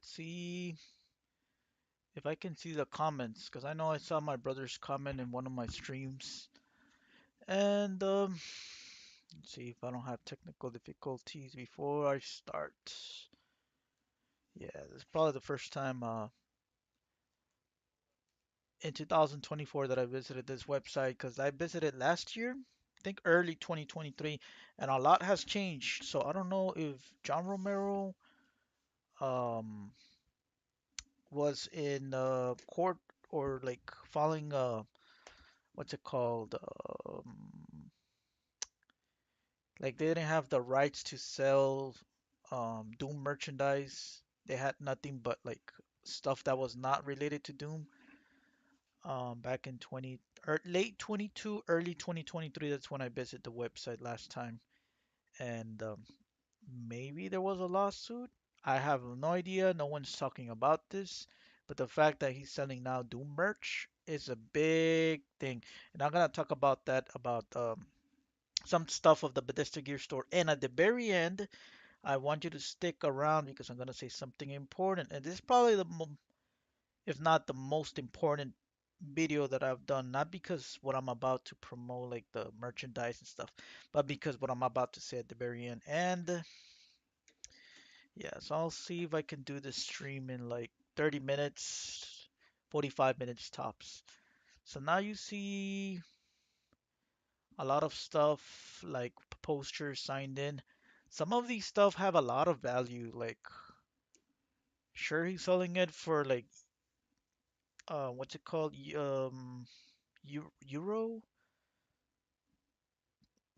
Let's see if I can see the comments, because I know I saw my brother's comment in one of my streams. And let's see if I don't have technical difficulties before I start. Yeah, this is probably the first time in 2024 that I visited this website, because I visited last year, I think early 2023, and a lot has changed. So I don't know if John Romero um was in court or like filing what's it called? Like they didn't have the rights to sell Doom merchandise. They had nothing but like stuff that was not related to Doom. Back in 20 or late 22, early 2023, that's when I visited the website last time. And maybe there was a lawsuit. I have no idea. No one's talking about this. But the fact that he's selling now Doom merch is a big thing. And I'm gonna talk about that about some stuff of the Bethesda Gear store. And at the very end, I want you to stick around because I'm gonna say something important. And this is probably if not the most important video that I've done. Not because what I'm about to promote, like the merchandise and stuff, but because what I'm about to say at the very end. And yeah, so I'll see if I can do this stream in like 30 minutes, 45 minutes tops. So now you see a lot of stuff like posters signed in. Some of these stuff have a lot of value. Like, sure, he's selling it for like, what's it called? Euro?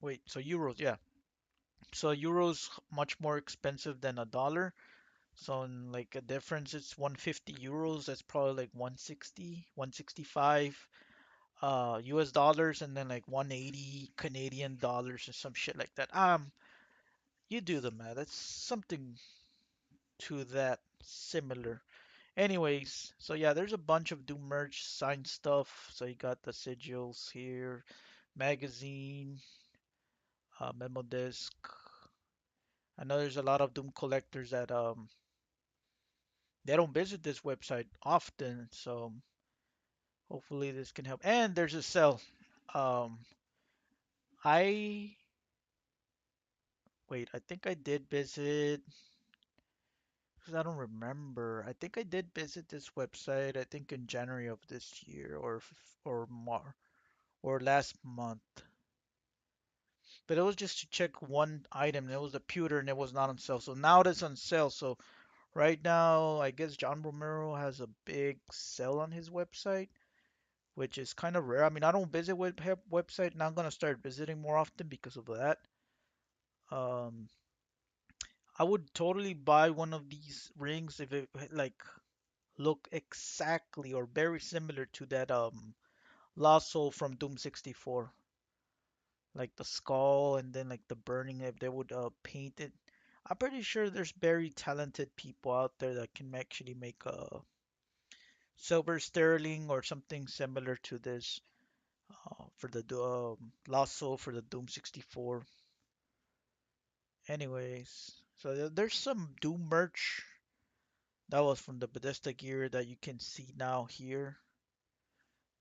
Wait, so euros, yeah. So euros much more expensive than a dollar. So in like a difference, it's 150 euros. That's probably like 160, 165 US dollars, and then like 180 Canadian dollars or some shit like that. You do the math. That's something to that similar. Anyways, so yeah, there's a bunch of Doom merch, signed stuff. So you got the sigils here, magazine, memo disc. I know there's a lot of Doom collectors that they don't visit this website often, so hopefully this can help. And there's a sale. Um, I wait, I think I did visit because I don't remember. I think I did visit this website. I think in January of this year or more or last month. But it was just to check one item. And it was a pewter and it was not on sale. So now it is on sale. So right now, I guess John Romero has a big sale on his website, which is kind of rare. I mean, I don't visit website. Now I'm gonna start visiting more often because of that. Um, I would totally buy one of these rings if it like look exactly or very similar to that lasso from Doom 64. Like the skull and then like the burning if they would paint it. I'm pretty sure there's very talented people out there that can actually make a silver sterling or something similar to this for the lasso for the Doom 64. Anyways, so there's some Doom merch that was from the Bethesda gear that you can see now here.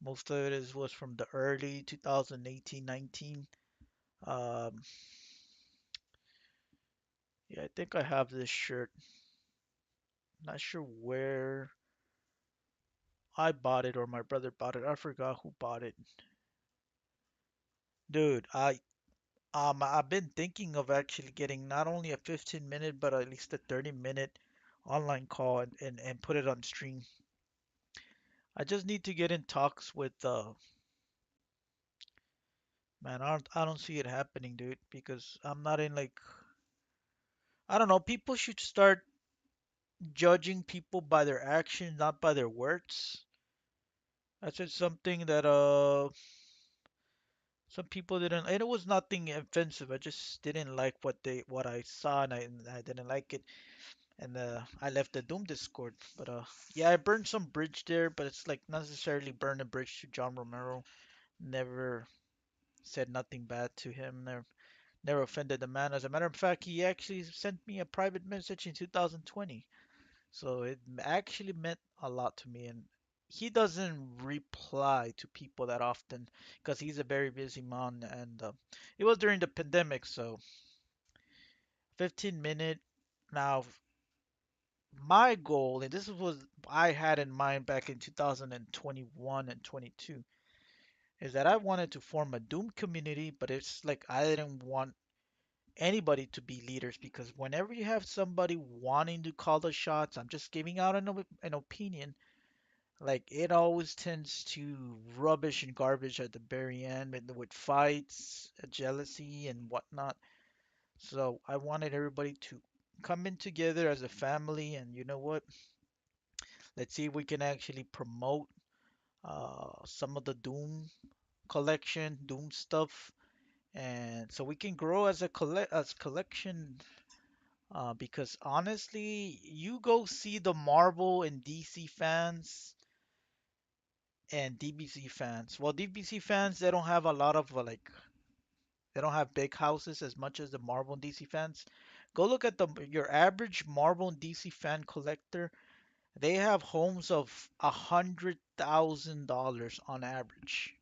Most of it was from the early 2018-19. Um, yeah, I think I have this shirt. Not sure where I bought it or my brother bought it. I forgot who bought it. Dude, I've been thinking of actually getting not only a 15-minute but at least a 30-minute online call and put it on stream. I just need to get in talks with man, I don't see it happening, dude, because I'm not in like I don't know, people should start judging people by their actions, not by their words. That's just something that some people didn't, and it was nothing offensive. I just didn't like what I saw, and I didn't like it, and I left the Doom Discord. But yeah, I burned some bridge there, but it's like not necessarily burn a bridge to John Romero. Never said nothing bad to him. Never offended the man. As a matter of fact, he actually sent me a private message in 2020. So it actually meant a lot to me. And he doesn't reply to people that often because he's a very busy man. And it was during the pandemic, so 15 minute. Now, my goal, and this was I had in mind back in 2021 and 22, is that I wanted to form a Doom community, but it's like I didn't want anybody to be leaders because whenever you have somebody wanting to call the shots, I'm just giving out an opinion. Like it always tends to rubbish and garbage at the very end with fights, jealousy, and whatnot. So I wanted everybody to come in together as a family, and you know what? Let's see if we can actually promote some of the Doom collection, Doom stuff, and so we can grow as a collection. Because honestly, you go see the Marvel and DC fans and DBC fans. Well, DBC fans they don't have a lot of they don't have big houses as much as the Marvel and DC fans. Go look at the your average Marvel and DC fan collector. They have homes of $100,000 on average.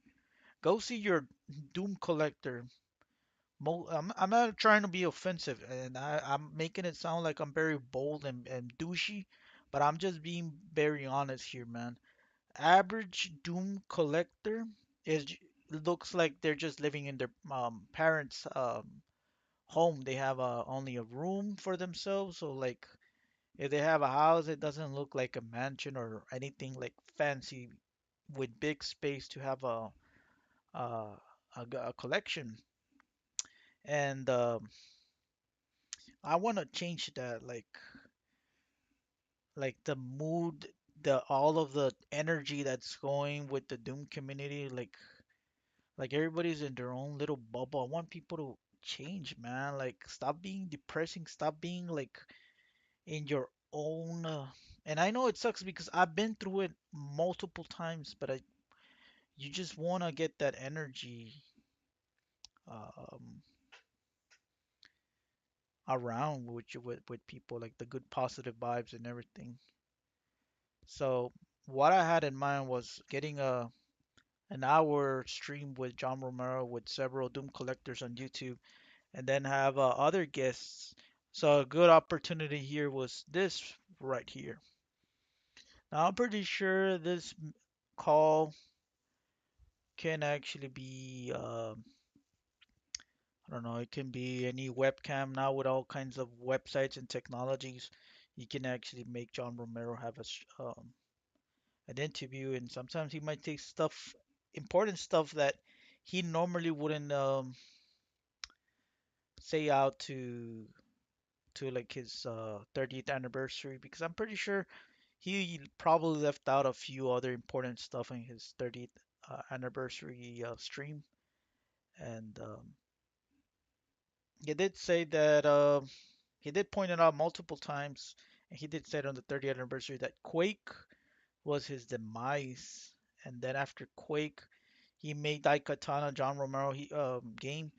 Go see your Doom collector. I'm not trying to be offensive, and I'm making it sound like I'm very bold and douchey, but I'm just being very honest here, man. Average Doom collector is looks like they're just living in their parents' home. They have only a room for themselves, so like if they have a house, it doesn't look like a mansion or anything like fancy with big space to have a, a collection. And I want to change that, like the mood, the all of the energy that's going with the Doom community, like everybody's in their own little bubble. I want people to change, man. Like stop being depressing, stop being like in your own. And I know it sucks because I've been through it multiple times, but you just want to get that energy um, around with people, like the good positive vibes and everything. So what I had in mind was getting a an hour stream with John Romero with several Doom collectors on YouTube, and then have other guests. So a good opportunity here was this right here. Now I'm pretty sure this call can actually be I don't know, it can be any webcam now with all kinds of websites and technologies. You can actually make John Romero have an interview, and sometimes he might take stuff, important stuff that he normally wouldn't say out to like his 30th anniversary because I'm pretty sure he probably left out a few other important stuff in his 30th anniversary stream. And he did say that he did point it out multiple times, and he did say it on the 30th anniversary that Quake was his demise. And then after Quake, he made Daikatana, John Romero game.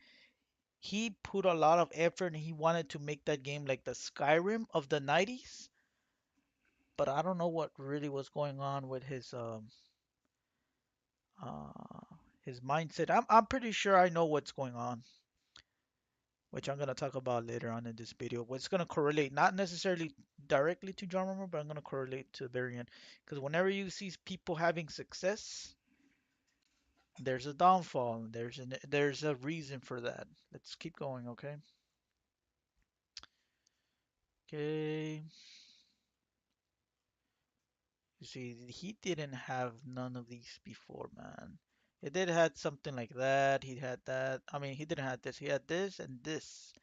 He put a lot of effort and he wanted to make that game like the Skyrim of the 90s, but I don't know what really was going on with uh his mindset. I'm pretty sure I know what's going on, which I'm gonna talk about later on in this video. What's gonna correlate, not necessarily directly to John Romero, but I'm gonna correlate to the very end. Because whenever you see people having success, there's a downfall. There's a reason for that. Let's keep going, okay? Okay. You see, he didn't have none of these before, man. He did had something like that. He had that. I mean, he didn't have this. He had this and this.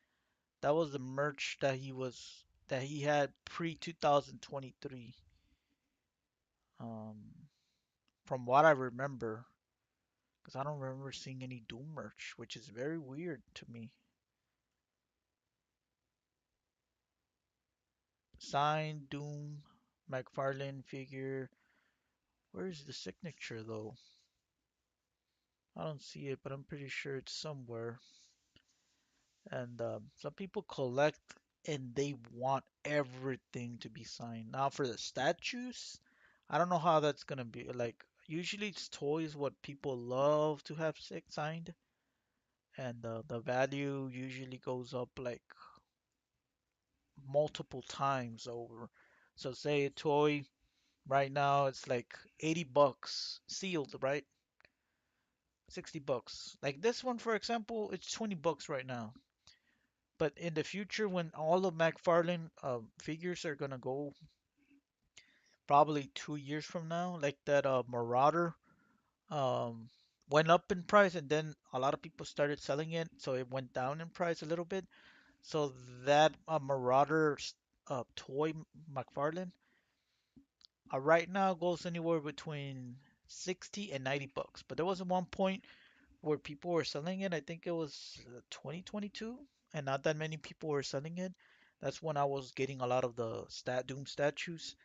That was the merch that he had pre 2023. Um, from what I remember, because I don't remember seeing any Doom merch, which is very weird to me. Signed Doom McFarlane figure. Where's the signature though? I don't see it, but I'm pretty sure it's somewhere. And some people collect. and they want everything to be signed. Now for the statues, I don't know how that's gonna be. Like usually it's toys what people love to have signed, and the value usually goes up like multiple times over. So say a toy right now it's like 80 bucks sealed, right? 60 bucks. Like this one for example, it's 20 bucks right now. But in the future when all of McFarlane figures are gonna go probably 2 years from now, like that Marauder um went up in price and then a lot of people started selling it, so it went down in price a little bit. So that Marauder toy McFarlane right now goes anywhere between 60 and 90 bucks. But there was one point where people were selling it. I think it was 2022, and not that many people were selling it. That's when I was getting a lot of the Doom statues.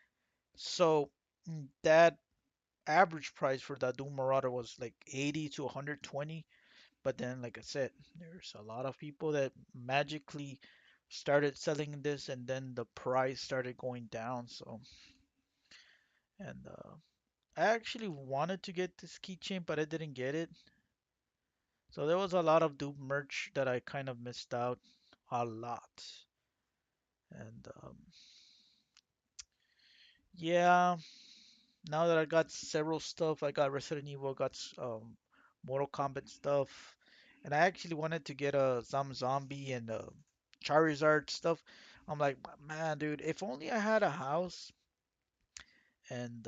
So that average price for that Doom Marauder was like 80 to 120. But then, like I said, there's a lot of people that magically started selling this, and then the price started going down. So, and I actually wanted to get this keychain, but I didn't get it. So there was a lot of Doom merch that I kind of missed out a lot. And yeah, now that I got several stuff, I got Resident Evil, got Mortal Kombat stuff, and I actually wanted to get a Zombie and Charizard stuff. I'm like, man, dude, if only I had a house and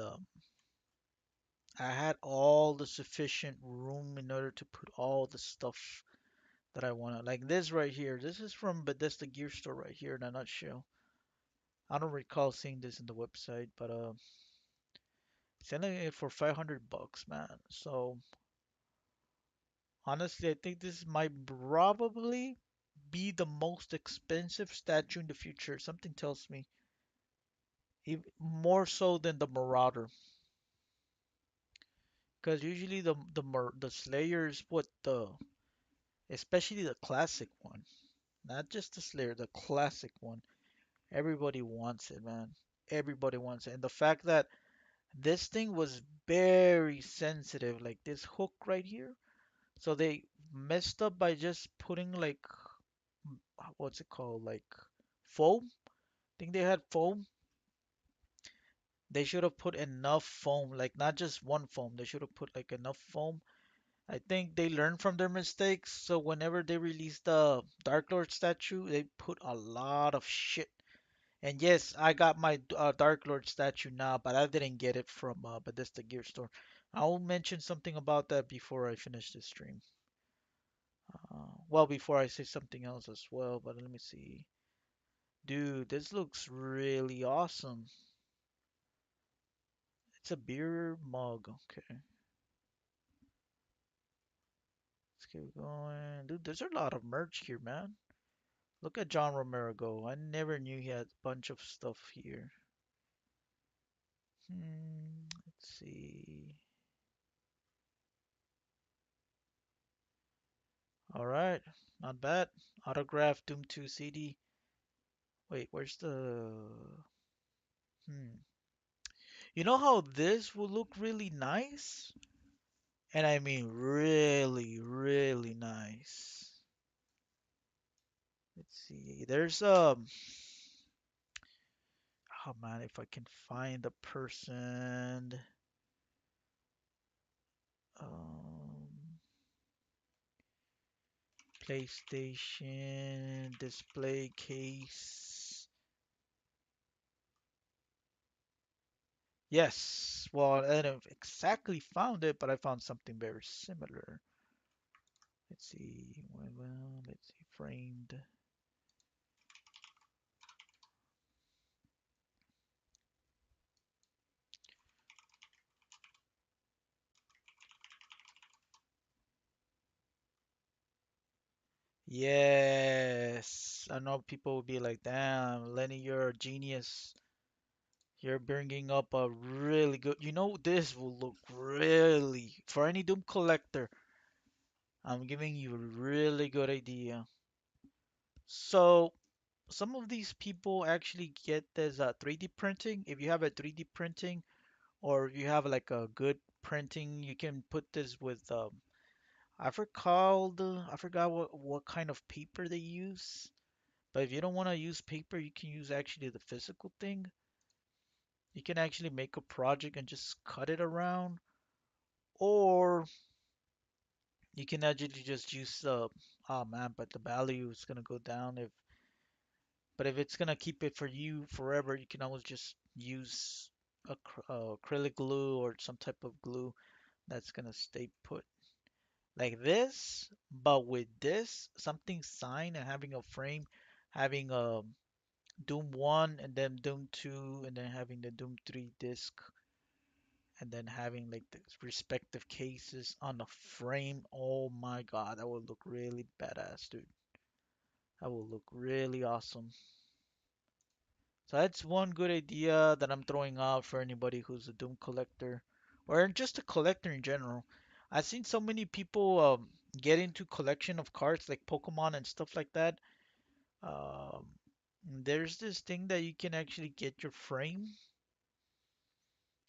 I had all the sufficient room in order to put all the stuff that I want. Like this right here. This is from Bethesda Gear Store right here in a nutshell. I don't recall seeing this in the website, but selling it for 500 bucks, man. So honestly, I think this might probably be the most expensive statue in the future. Something tells me, more so than the Marauder, because usually the Slayers, what the especially the classic one, not just the Slayer, the classic one. Everybody wants it, man. Everybody wants it, and the fact that this thing was very sensitive, like this hook right here. So they messed up by just putting like what's it called, like foam. I think they had foam. They should have put enough foam, like not just one foam. They should have put like enough foam. I think they learned from their mistakes. So whenever they released the Dark Lord statue, they put a lot of shit. And yes, I got my Dark Lord statue now, but I didn't get it from Bethesda Gear Store. I'll mention something about that before I finish this stream. Well, before I say something else as well, but let me see. Dude, this looks really awesome. It's a beer mug. Okay, let's keep going. Dude, there's a lot of merch here, man. Look at John Romero go. I never knew he had a bunch of stuff here. Let's see. All right, not bad. Autograph Doom 2 CD. Wait, where's the? Hmm. You know how this will look really nice? And I mean really, really nice. Let's see. There's oh man, if I can find the person. Um, PlayStation display case. Yes. Well, I don't exactly found it, but I found something very similar. Let's see. Let's see. Framed. Yes. I know people will be like, damn, Lenny, you're a genius. You're bringing up a really good. You know, this will look really, for any Doom collector, I'm giving you a really good idea. So, some of these people actually get this 3D printing. If you have a 3D printing or if you have like a good printing, you can put this with I forgot what kind of paper they use. But if you don't want to use paper, you can use actually the physical thing. You can actually make a project and just cut it around, or you can actually just use oh man, but the value is gonna go down if but if it's gonna keep it for you forever, you can always just use acrylic glue or some type of glue that's gonna stay put like this. But with this, something signed and having a frame, having Doom 1 and then Doom 2 and then having the Doom 3 disc and then having like the respective cases on the frame. Oh my God, that would look really badass, dude. That will look really awesome. So that's one good idea that I'm throwing out for anybody who's a Doom collector or just a collector in general. I've seen so many people get into collection of cards like Pokemon and stuff like that. Um, there's this thing that you can actually get your frame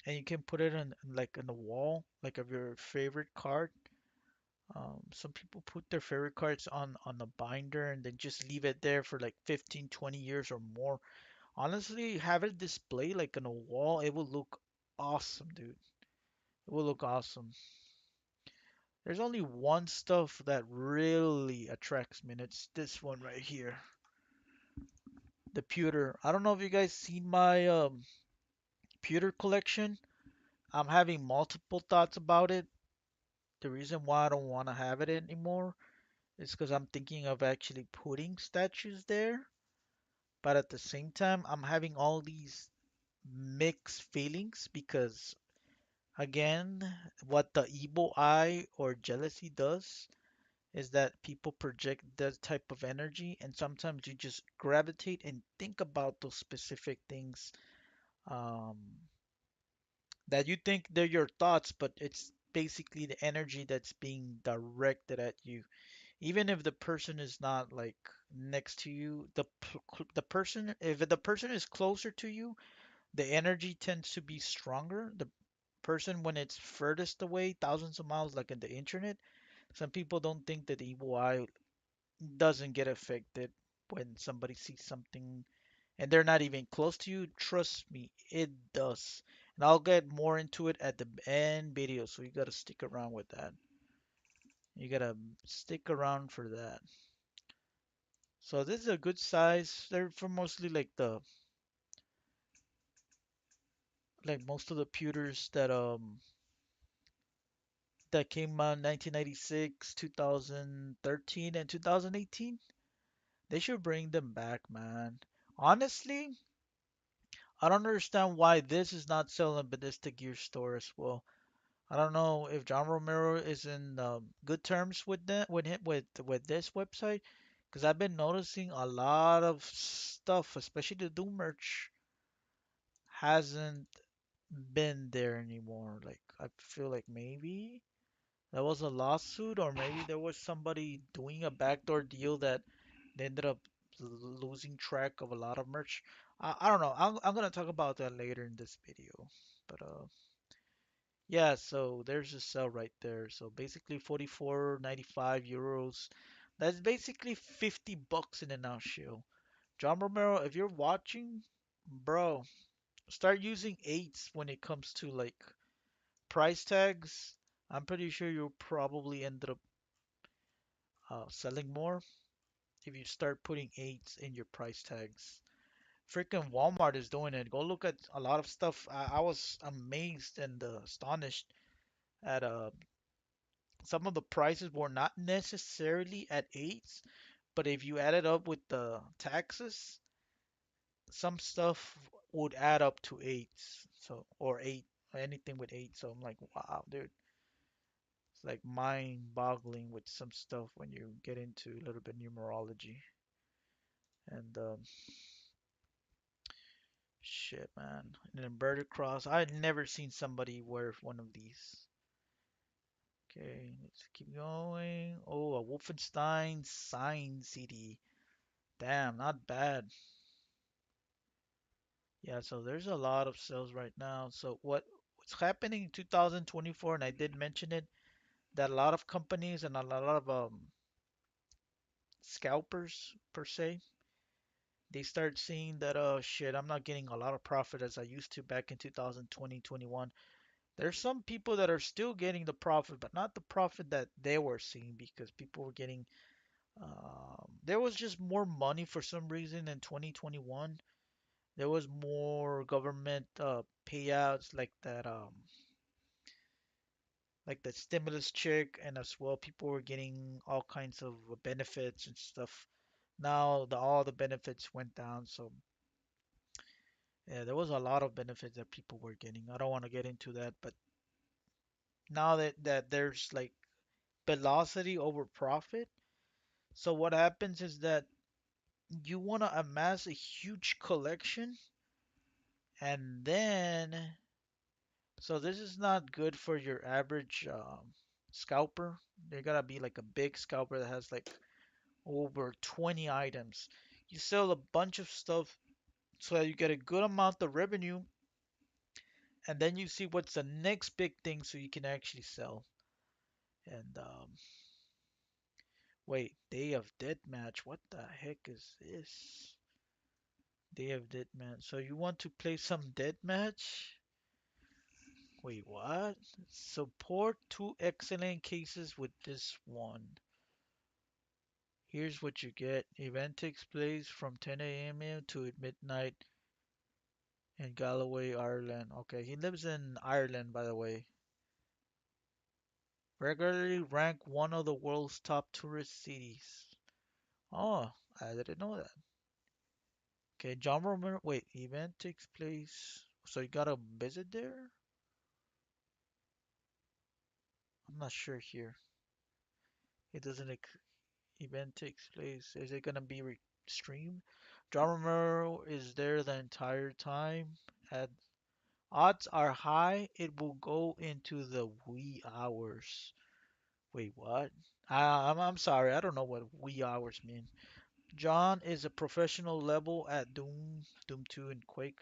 and you can put it in like on the wall, like of your favorite card. Some people put their favorite cards on a binder and then just leave it there for like 15, 20 years or more. Honestly, have it display like on a wall, it will look awesome, dude. It will look awesome. There's only one stuff that really attracts me, and it's this one right here, the pewter. I don't know if you guys seen my pewter collection. I'm having multiple thoughts about it. The reason why I don't want to have it anymore is because I'm thinking of actually putting statues there, but at the same time, I'm having all these mixed feelings because again, what the evil eye or jealousy does is that people project that type of energy, and sometimes you just gravitate and think about those specific things um, that you think they're your thoughts, but it's basically the energy that's being directed at you. Even if the person is not like next to you, the person if the person is closer to you, the energy tends to be stronger. The person when it's furthest away, thousands of miles, like in the internet, some people don't think that the evil eye doesn't get affected when somebody sees something and they're not even close to you. Trust me, it does. And I'll get more into it at the end video, so you gotta stick around with that. You gotta stick around for that. So this is a good size. They're for mostly like most of the pewters that came out in 1996, 2013, and 2018. They should bring them back, man. Honestly, I don't understand why this is not selling Bethesda Gear Store as well. I don't know if John Romero is in good terms with that with him with this website, because I've been noticing a lot of stuff, especially the Doom merch, hasn't been there anymore. Like I feel like maybe there was a lawsuit, or maybe there was somebody doing a backdoor deal that they ended up losing track of a lot of merch. I don't know. I'm gonna talk about that later in this video. But yeah, so there's a sale right there. So basically 44.95 euros. That's basically 50 bucks in a nutshell. John Romero, if you're watching, bro, start using eights when it comes to like price tags. I'm pretty sure you'll probably end up selling more if you start putting eights in your price tags. Freaking Walmart is doing it. Go look at a lot of stuff. I was amazed and astonished at some of the prices were not necessarily at eights, but if you add it up with the taxes, some stuff would add up to eights. So or eight, anything with eight. So I'm like, wow, dude. It's like mind-boggling with some stuff when you get into a little bit numerology. And shit, man. An inverted cross. I'd never seen somebody wear one of these. Okay, let's keep going. Oh, a Wolfenstein sign CD. Damn, not bad. Yeah, so there's a lot of sales right now. So what's happening in 2024, and I did mention it, that a lot of companies and a lot of scalpers per se, they start seeing that shit, I'm not getting a lot of profit as I used to back in 2020, 21. There's some people that are still getting the profit, but not the profit that they were seeing because people were getting there was just more money for some reason in 2021. There was more government payouts like that stimulus check, and as well people were getting all kinds of benefits and stuff. Now all the benefits went down, so yeah, there was a lot of benefits that people were getting. I don't want to get into that, but now that there's like velocity over profit, so what happens is that you want to amass a huge collection, and then so this is not good for your average scalper. They gotta be like a big scalper that has like over 20 items. You sell a bunch of stuff so that you get a good amount of revenue, and then you see what's the next big thing so you can actually sell. And wait, Day of Dead Match. What the heck is this? Day of Dead Match. So you want to play some Dead Match? Wait, what? Support two excellent cases with this one. Here's what you get. Event takes place from 10 a.m. to midnight in Galloway, Ireland. Okay, he lives in Ireland, by the way. Regularly ranked one of the world's top tourist cities. Oh, I didn't know that. Okay, John Romero. Wait, event takes place. So you gotta visit there? I'm not sure here. It doesn't. Event takes place. Is it gonna be streamed? John Romero is there the entire time. At odds are high, it will go into the wee hours. Wait, what? I'm sorry, I don't know what wee hours mean. John is a professional level at Doom 2 and Quake.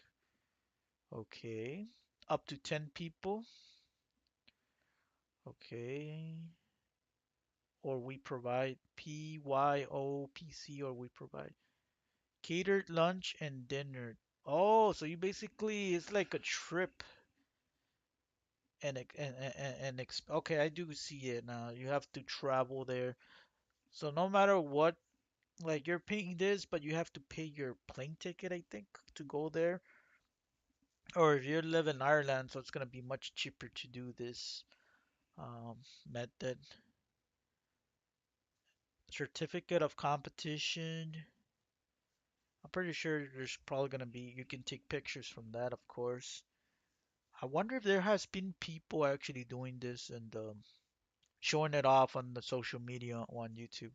Okay. Up to 10 people. Okay. Or we provide PYOPC or we provide catered lunch and dinner. Oh, so you basically it's like a trip okay, I do see it now. You have to travel there. So no matter what, like you're paying this, but you have to pay your plane ticket, I think, to go there. Or if you live in Ireland, so it's gonna be much cheaper to do this method. Certificate of competition. I'm pretty sure there's probably gonna be you can take pictures from that, of course. I wonder if there has been people actually doing this and showing it off on the social media on YouTube.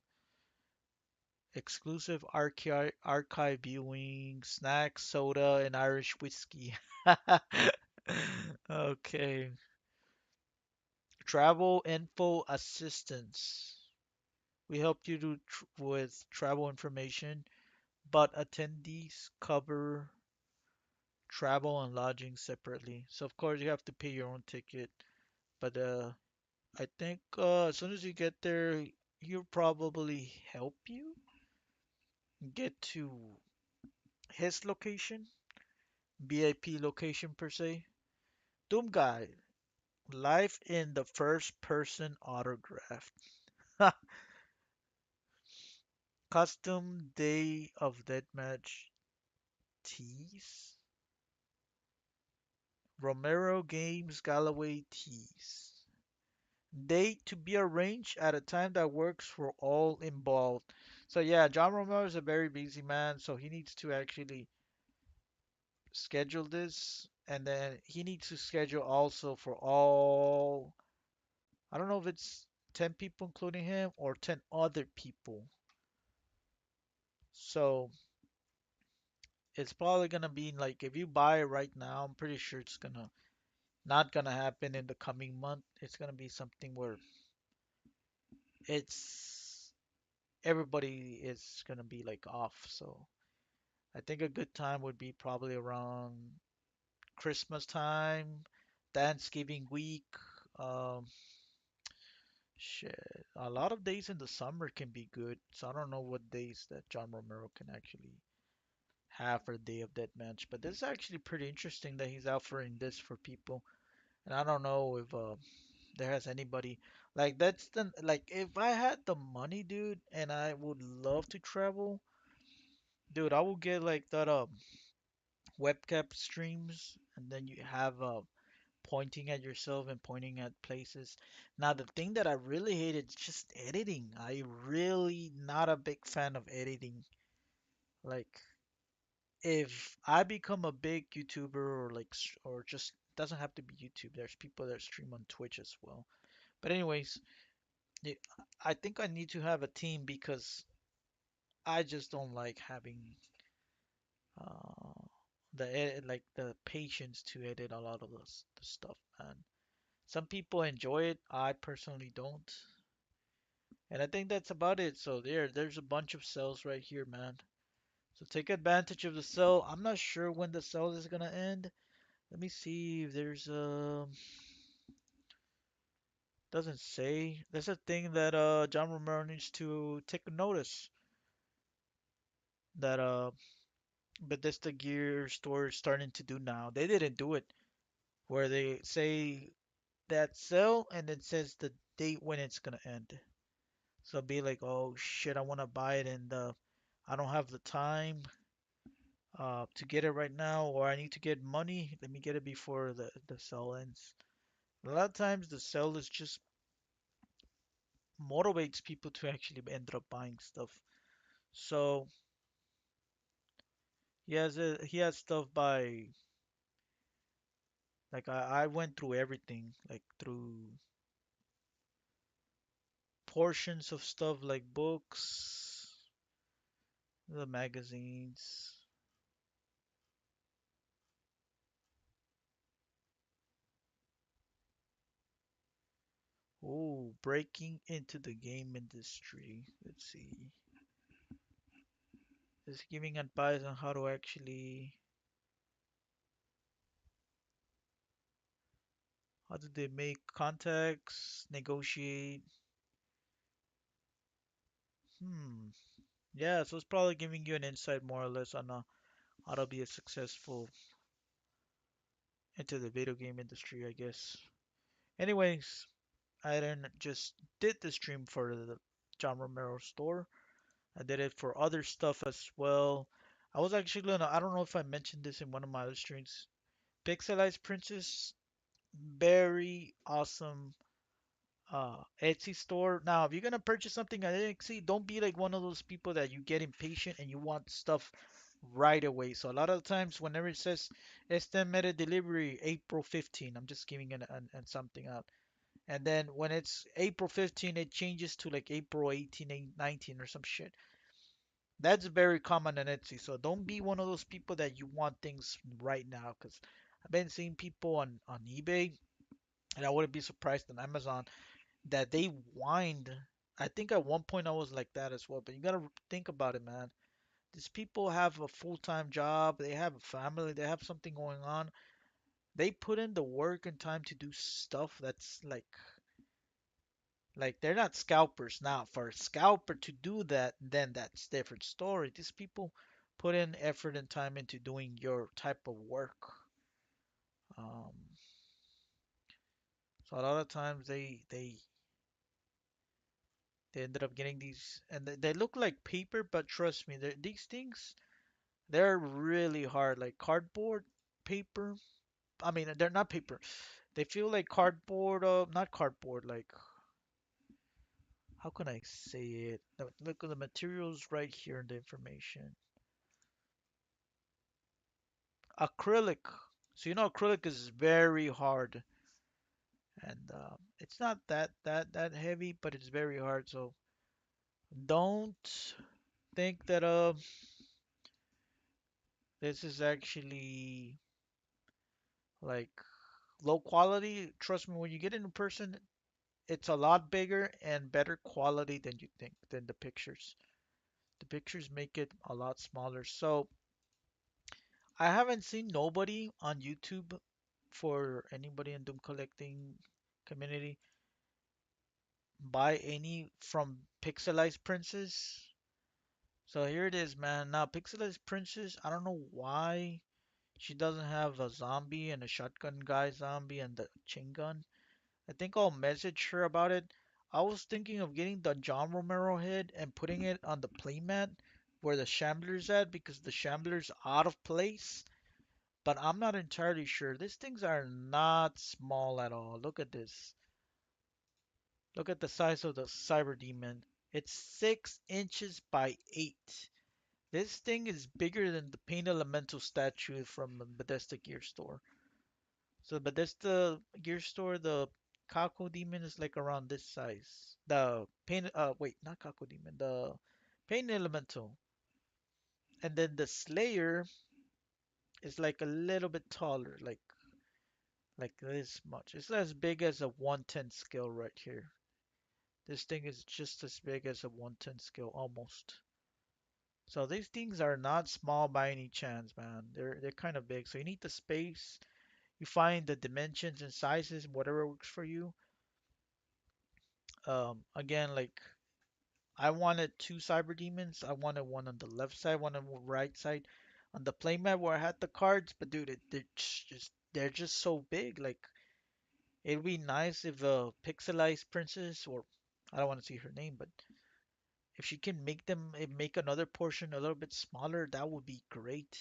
Exclusive archive viewing, snacks, soda, and Irish whiskey. Okay. Travel info assistance. We help you with travel information, but attendees cover travel and lodging separately. So of course you have to pay your own ticket, but I think as soon as you get there, he'll probably help you get to his location, VIP location per se. Doom Guide, life in the first person autograph. Custom Day of Deathmatch tees. Romero Games Galloway tees. Date to be arranged at a time that works for all involved. So yeah, John Romero is a very busy man, so he needs to actually schedule this, and then he needs to schedule also for all. I don't know if it's 10 people including him or 10 other people. So it's probably gonna be like if you buy it right now, I'm pretty sure it's gonna not gonna happen in the coming month. It's gonna be something where it's everybody is gonna be like off. So I think a good time would be probably around Christmas time, Thanksgiving week. Um, Shit, a lot of days in the summer can be good. So I don't know what days that John Romero can actually have for Day of Dead Match, but this is actually pretty interesting that he's offering this for people. And I don't know if there has anybody like that's the like if I had the money, dude, and I would love to travel, dude, I would get like that webcam streams, and then you have pointing at yourself and pointing at places. Now, the thing that I really hate is just editing. I really not a big fan of editing. Like, if I become a big YouTuber or like, or just doesn't have to be YouTube. There's people that stream on Twitch as well. But anyways, y- I think I need to have a team because I just don't like having uh, like the patience to edit a lot of the stuff, man. Some people enjoy it. I personally don't. And I think that's about it. So there's a bunch of cells right here, man. So take advantage of the cell. I'm not sure when the cell is gonna end. Let me see if there's doesn't say. That's a thing that John Romero needs to take notice that Bethesda Gear store is starting to do now. They didn't do it where they say that cell and it says the date when it's gonna end. So be like, oh shit, I wanna buy it and I don't have the time to get it right now, or I need to get money. Let me get it before the sale ends. A lot of times the sale is just motivates people to actually end up buying stuff. So he has stuff by like I went through everything, like through portions of stuff like books, the magazines. Oh, breaking into the game industry. Let's see. It's giving advice on how to actually how do they make contacts, negotiate. Hmm. Yeah, so it's probably giving you an insight more or less on how to be a successful into the video game industry, I guess. Anyways, I then just did the stream for the John Romero store. I did it for other stuff as well. I was actually gonna, I don't know if I mentioned this in one of my other streams. Pixelized Princess, very awesome Etsy store. Now, if you're gonna purchase something on Etsy, don't be like one of those people that you get impatient and you want stuff right away. So a lot of times, whenever it says estimated delivery April 15, I'm just giving an something out. And then when it's April 15, it changes to like April 18, 19 or some shit. That's very common on Etsy. So don't be one of those people that you want things right now. Because I've been seeing people on eBay, and I wouldn't be surprised on Amazon that they wind. I think at one point I was like that as well. But you gotta think about it, man. These people have a full-time job, they have a family, they have something going on. They put in the work and time to do stuff that's like they're not scalpers. Now, for a scalper to do that, then that's different story. These people put in effort and time into doing your type of work. Um, so a lot of times they ended up getting these, and they look like paper, but trust me, these things they're really hard, like cardboard paper. I mean, they're not paper. They feel like cardboard, not cardboard, like how can I say it? Look at the materials right here in the information. Acrylic. So you know acrylic is very hard, and it's not that heavy, but it's very hard. So don't think that this is actually like low quality. Trust me, when you get in person, it's a lot bigger and better quality than you think than the pictures. The pictures make it a lot smaller. So I haven't seen nobody on YouTube for anybody in Doom collecting community buy any from Pixelized Princess. So here it is, man. Now Pixelized Princess, I don't know why she doesn't have a zombie and a shotgun guy zombie and the chain gun. I think I'll message her about it. I was thinking of getting the John Romero head and putting it on the playmat where the Shambler's at because the Shambler's out of place. But I'm not entirely sure. These things are not small at all. Look at this. Look at the size of the Cyber Demon. It's 6 inches by 8. This thing is bigger than the Pain Elemental statue from the Bethesda Gear Store. So Bethesda Gear Store, the Kako Demon is like around this size. The Pain, wait, not Kako Demon, the Pain Elemental. And then the Slayer is like a little bit taller, like this much. It's as big as a 110 scale right here. This thing is just as big as a 110 scale almost. So these things are not small by any chance, man. They're kind of big. So you need the space. You find the dimensions and sizes, whatever works for you. Again, like I wanted two cyber demons. I wanted one on the left side, one on the right side. On the playmat where I had the cards, but dude, they're just so big. Like it'd be nice if a pixelized princess, or I don't want to see her name, but if she can make another portion a little bit smaller, that would be great.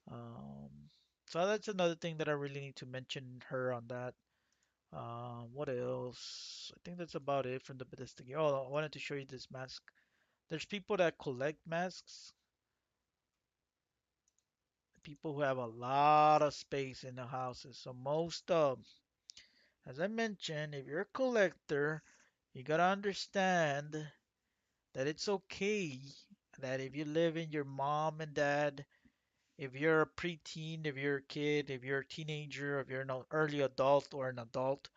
Um, so that's another thing that I really need to mention her on that. What else? I think that's about it from the Bethesda game. Oh, I wanted to show you this mask. There's people that collect masks, people who have a lot of space in the houses. So most as I mentioned, if you're a collector, you gotta understand that it's okay that if you live in your mom and dad, if you're a preteen, if you're a kid, if you're a teenager, if you're an early adult or an adult,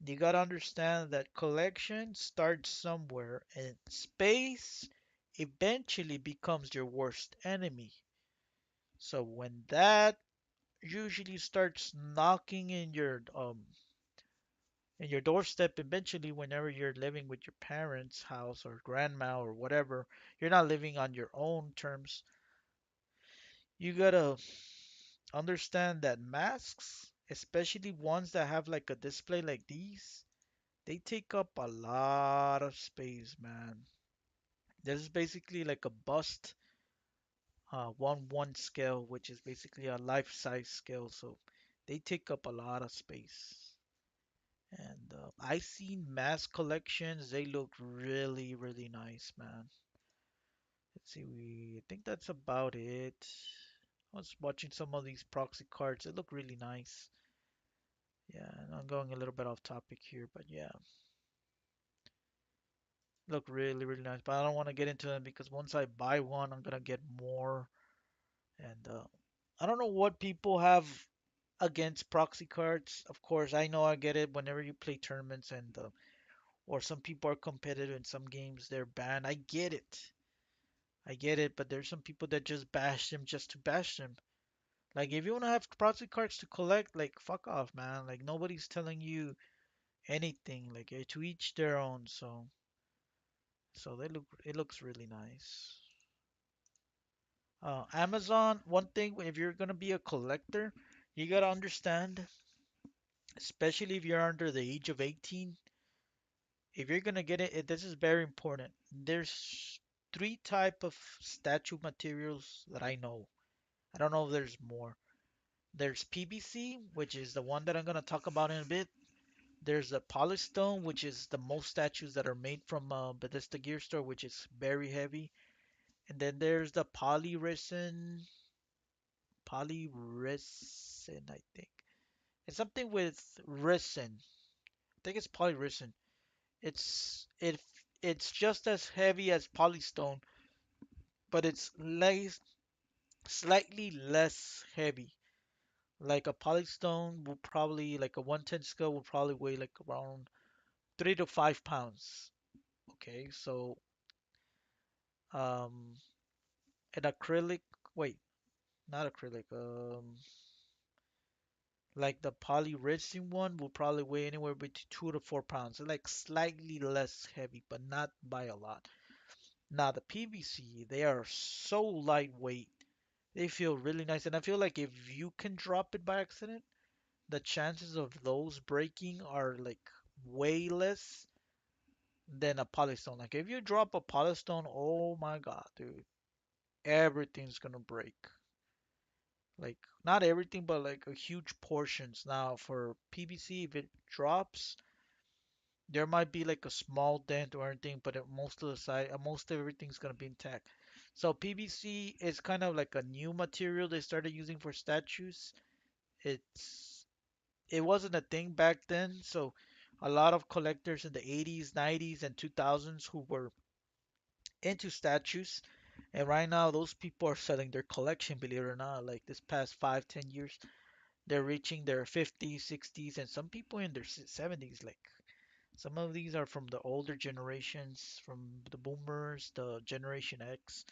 you gotta understand that collection starts somewhere and space eventually becomes your worst enemy. So when that usually starts knocking in your doorstep eventually whenever you're living with your parents' house or grandma or whatever, you're not living on your own terms. You gotta understand that masks, especially ones that have like a display like these, they take up a lot of space, man. This is basically like a bust, 1/1 scale, which is basically a life size scale. So they take up a lot of space. And I seen mask collections. They look really, really nice, man. Let's see, I think that's about it. I was watching some of these proxy cards. They look really nice. Yeah, and I'm going a little bit off topic here, but yeah, look really, really nice. But I don't want to get into them because once I buy one, I'm gonna get more. And I don't know what people have against proxy cards. Of course, I know I get it whenever you play tournaments and or some people are competitive in some games, they're banned. I get it. I get it, but there's some people that just bash them just to bash them. Like if you want to have proxy cards to collect, like fuck off, man. Like nobody's telling you anything. Like to each their own. So they look it looks really nice. Amazon, one thing if you're gonna be a collector, you gotta understand, especially if you're under the age of 18, if you're gonna get it, this is very important. There's three type of statue materials that I know. I don't know if there's more. There's PVC, which is the one that I'm gonna talk about in a bit. There's the polystone, which is the most statues that are made from Bethesda Gear Store, which is very heavy. And then there's the polyresin, I think. It's something with resin. I think it's polyresin. It's it it's just as heavy as polystone, but it's slightly less heavy. Like a polystone will probably, like a 110 scale will probably weigh like around 3 to 5 pounds. Okay, so um, an acrylic, wait, not acrylic, like the polyresin one will probably weigh anywhere between 2 to 4 pounds. So like slightly less heavy, but not by a lot. Now the PVC, they are so lightweight. They feel really nice, and I feel like if you can drop it by accident, the chances of those breaking are like way less than a polystone. Like if you drop a polystone, oh my God, dude, everything's gonna break. Like not everything, but like a huge portions. Now for PVC, if it drops, there might be like a small dent or anything, but most of the side, most of everything's gonna be intact. So PVC is kind of like a new material they started using for statues. It's it wasn't a thing back then, so a lot of collectors in the 80s, 90s, and 2000s who were into statues, and right now those people are selling their collection, believe it or not. Like this past 5, 10 years, they're reaching their 50s, 60s, and some people in their 70s. Like some of these are from the older generations, from the boomers, the Generation X.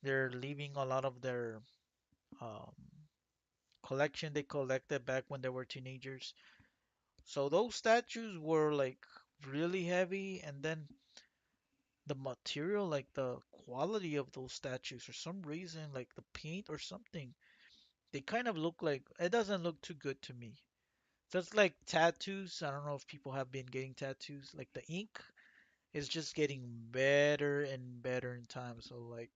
They're leaving a lot of their um, collection they collected back when they were teenagers. So those statues were like really heavy, and then the material, like the quality of those statues, for some reason, like the paint or something, they kind of look like it doesn't look too good to me. Just like tattoos, I don't know if people have been getting tattoos, like the ink is just getting better and better in time. So like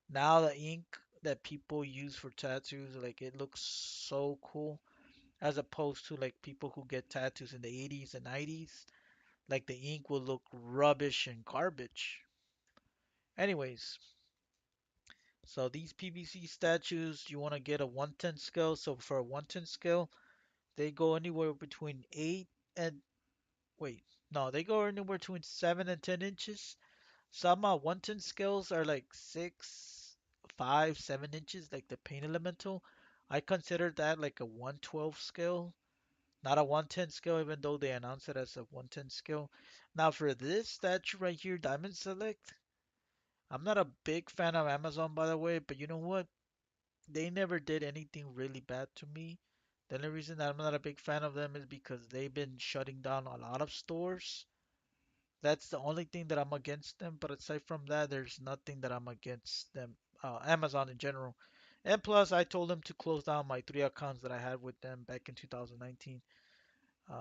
now the ink that people use for tattoos, like it looks so cool as opposed to like people who get tattoos in the 80s and 90s. Like the ink will look rubbish and garbage. Anyways, so these PVC statues, you want to get a 110 scale. So for a 110 scale, they go anywhere between 8 and wait, no, they go anywhere between 7 and 10 inches. Some 110 scales are like 6, 5, 7 inches, like the paint elemental. I consider that like a 112 scale, not a 110 scale, even though they announce it as a 110 scale. Now for this statue right here, Diamond Select, I'm not a big fan of Amazon, by the way, but you know what? They never did anything really bad to me. The only reason that I'm not a big fan of them is because they've been shutting down a lot of stores. That's the only thing that I'm against them. But aside from that, there's nothing that I'm against them. Amazon in general. And plus, I told them to close down my 3 accounts that I had with them back in 2019 uh,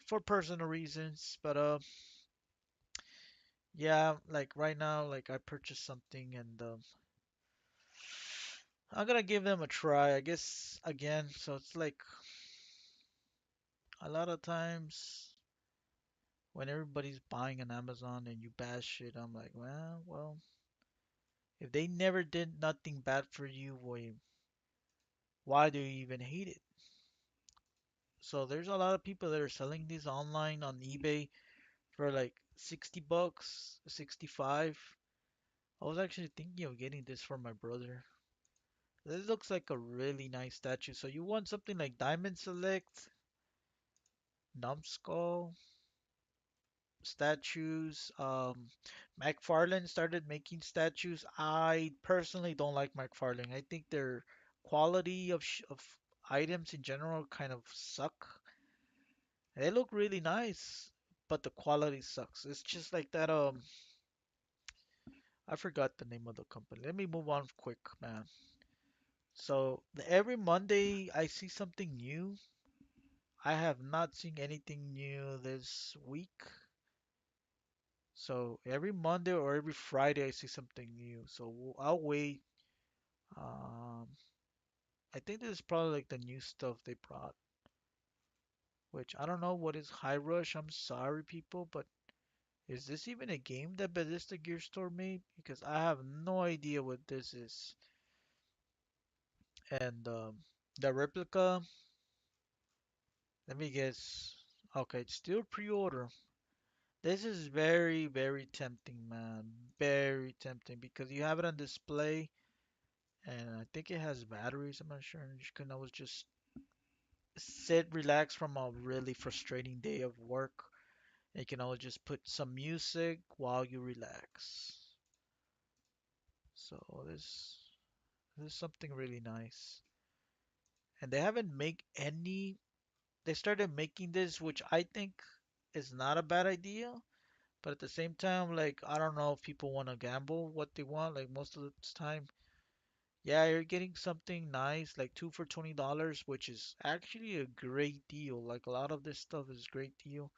for personal reasons. But yeah, like right now, like I purchased something and I'm gonna give them a try. I guess again. So it's like a lot of times when everybody's buying on Amazon and you bash it, I'm like, well, if they never did nothing bad for you, why do you even hate it? So there's a lot of people that are selling these online on eBay for like 60 bucks, 65. I was actually thinking of getting this for my brother. This looks like a really nice statue. So you want something like Diamond Select, Numbskull, statues. McFarlane started making statues. I personally don't like McFarlane. I think their quality of items in general kind of suck. They look really nice, but the quality sucks. It's just like that. I forgot the name of the company. Let me move on quick, man. So every Monday I see something new. I have not seen anything new this week. So every Monday or every Friday I see something new. So I'll wait. Um, I think this is probably like the new stuff they brought, which I don't know what is High Rush. I'm sorry, people, but is this even a game that Bethesda Gear Store made? Because I have no idea what this is. And the replica, let me guess. Okay, it's still pre-order. This is very, very tempting, man. Very tempting because you have it on display and I think it has batteries. I'm not sure. And you can always just sit, relax from a really frustrating day of work. And you can always just put some music while you relax. So this is something really nice. And they haven't made any. They started making this, which I think is not a bad idea. But at the same time, like I don't know if people want to gamble what they want. Like most of the time, yeah, you're getting something nice, like two for $20, which is actually a great deal. Like a lot of this stuff is great deal.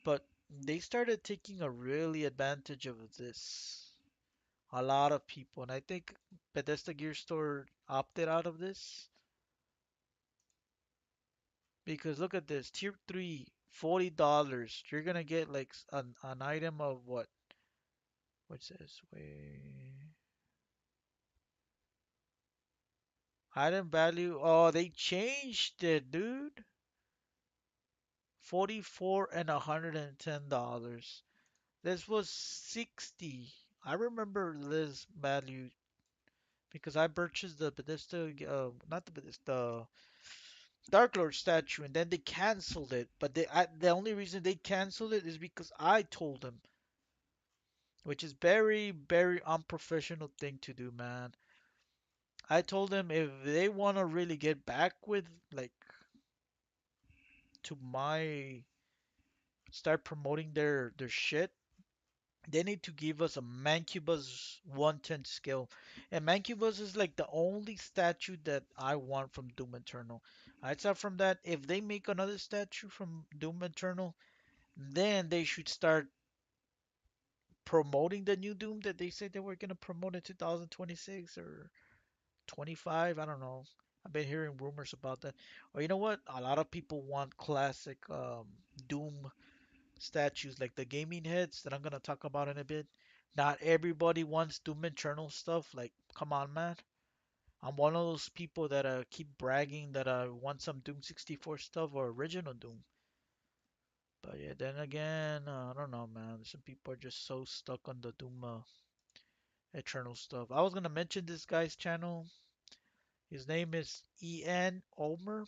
But they started taking a really advantage of this. A lot of people, and I think Bethesda Gear Store opted out of this because look at this, tier 3, $40. You're gonna get like an item of what? What's this? Wait. Item value. Oh, they changed it, dude. 44 and $110. This was 60. I remember this value because I purchased the Bethesda, not the Bethesda, Dark Lord statue, and then they canceled it. But the only reason they canceled it is because I told them, which is very, very unprofessional thing to do, man. I told them if they want to really get back with, like, to my start promoting their shit, they need to give us a Mancubus 110 skill. And Mancubus is like the only statue that I want from Doom Eternal. Aside from that, if they make another statue from Doom Eternal, then they should start promoting the new Doom that they said they were gonna promote in 2026 or 25. I don't know. I've been hearing rumors about that. Or you know what? A lot of people want classic Doom statues like the gaming heads that I'm gonna talk about in a bit. Not everybody wants Doom Eternal stuff. Like, come on, man. I'm one of those people that keep bragging that I want some Doom 64 stuff or original Doom. But yeah, then again, I don't know, man. Some people are just so stuck on the Doom Eternal stuff. I was gonna mention this guy's channel. His name is En Ulmer.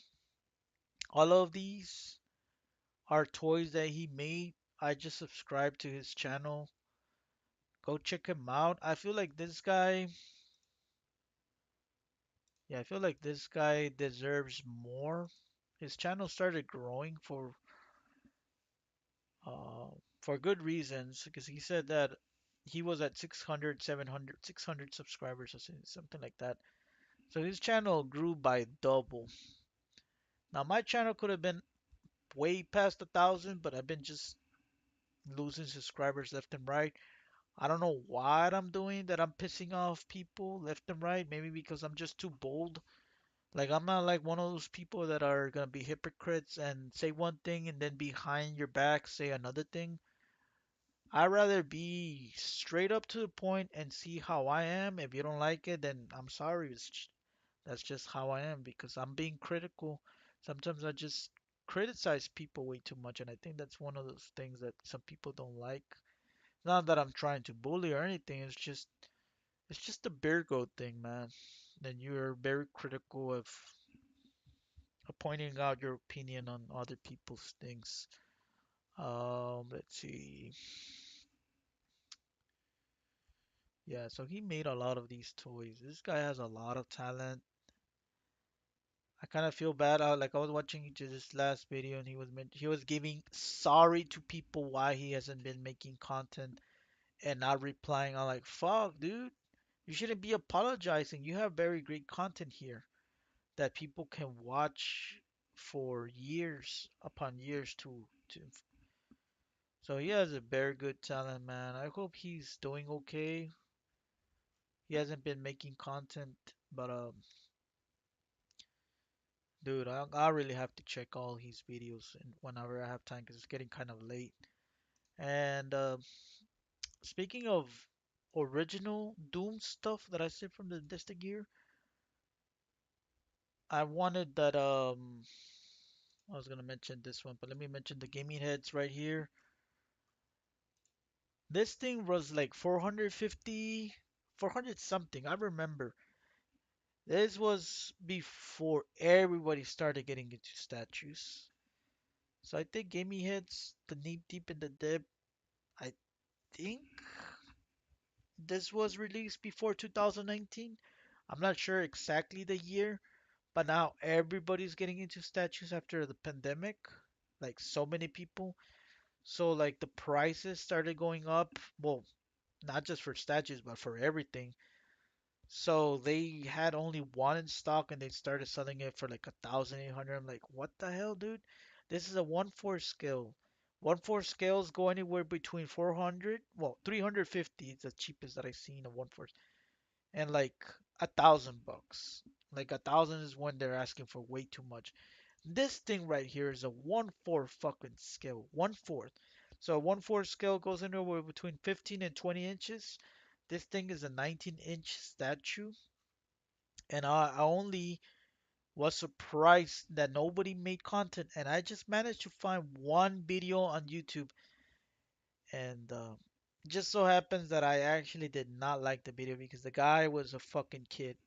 All of these are toys that he made. I just subscribed to his channel. Go check him out. I feel like this guy, yeah, I feel like this guy deserves more. His channel started growing uh for good reasons because he said that he was at 600, 700, 600 subscribers or something like that. So his channel grew by double. Now my channel could have been way past 1,000, but I've been just losing subscribers left and right. I don't know what I'm doing that I'm pissing off people left and right. Maybe because I'm just too bold. Like I'm not like one of those people that are gonna be hypocrites and say one thing and then behind your back say another thing. I'd rather be straight up to the point and see how I am. If you don't like it, then I'm sorry. That's just how I am because I'm being critical. Sometimes I just criticize people way too much, and I think that's one of those things that some people don't like. Not that I'm trying to bully or anything. It's just the beer goat thing, man. Then you're very critical of pointing out your opinion on other people's things. Let's see. Yeah, so he made a lot of these toys. This guy has a lot of talent. I kind of feel bad. Like I was watching this last video and he was giving sorry to people why he hasn't been making content and not replying. I'm like, fuck, dude. You shouldn't be apologizing. You have very great content here that people can watch for years upon years to so he has a very good talent, man. I hope he's doing okay. He hasn't been making content, but dude, I really have to check all his videos and whenever I have time because it's getting kind of late. And speaking of original Doom stuff that I said from the Desta Gear, I wanted that I was gonna mention this one, but let me mention the gaming heads right here. This thing was like 450, 400 something. I remember. This was before everybody started getting into statues. So I think Gamey Heads, the knee deep in the dip, I think this was released before 2019. I'm not sure exactly the year, but now everybody's getting into statues after the pandemic. Like so many people. So like the prices started going up. Well, not just for statues, but for everything. So they had only one in stock and they started selling it for like 1,800. I'm like, what the hell, dude? This is a 1/4 scale. 1/4 scales go anywhere between 400, well, 350 is the cheapest that I've seen of 1/4, and like $1,000. Like 1,000 is when they're asking for way too much. This thing right here is a 1/4 fucking scale. 1/4. So a 1/4 scale goes anywhere between 15 and 20 inches. This thing is a 19-inch statue, and I only was surprised that nobody made content, and I just managed to find one video on YouTube, and just so happens that I actually did not like the video because the guy was a fucking kid,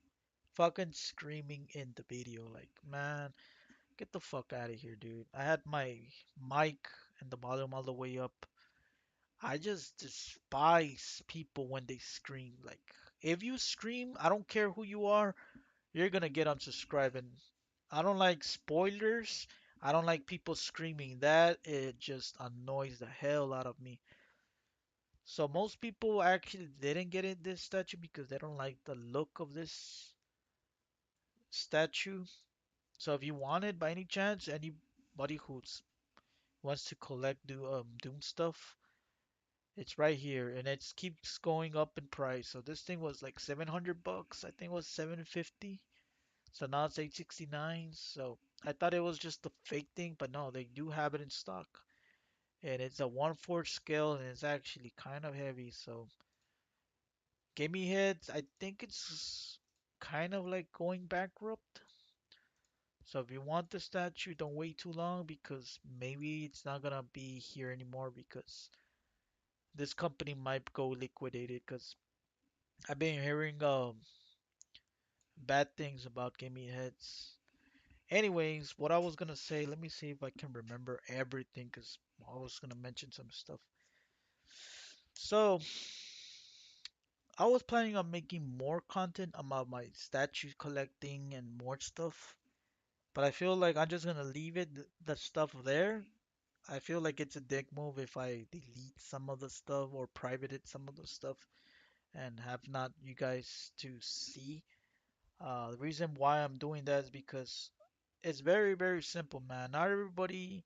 fucking screaming in the video, like, man, get the fuck out of here, dude. I had my mic and the volume all the way up. I just despise people when they scream. Like, if you scream, I don't care who you are, you're gonna get unsubscribed. And I don't like spoilers. I don't like people screaming. That it just annoys the hell out of me. So most people actually didn't get it this statue because they don't like the look of this statue. So if you want it by any chance, anybody who's wants to collect Doom stuff, it's right here, and it keeps going up in price. So this thing was like $700. I think it was 750. So now it's 869. So I thought it was just a fake thing, but no, they do have it in stock. And it's a 1/4 scale and it's actually kind of heavy. So Gimme Heads, I think it's kind of like going bankrupt. So if you want the statue, don't wait too long because maybe it's not gonna be here anymore because this company might go liquidated because I've been hearing bad things about Gimme Heads. Anyways, what I was gonna say, let me see if I can remember everything because I was gonna mention some stuff. So, I was planning on making more content about my statue collecting and more stuff, but I feel like I'm just gonna leave the stuff there. I feel like it's a dick move if I delete some of the stuff or private it some of the stuff and have not you guys to see. The reason why I'm doing that is because it's very, very simple, man. Not everybody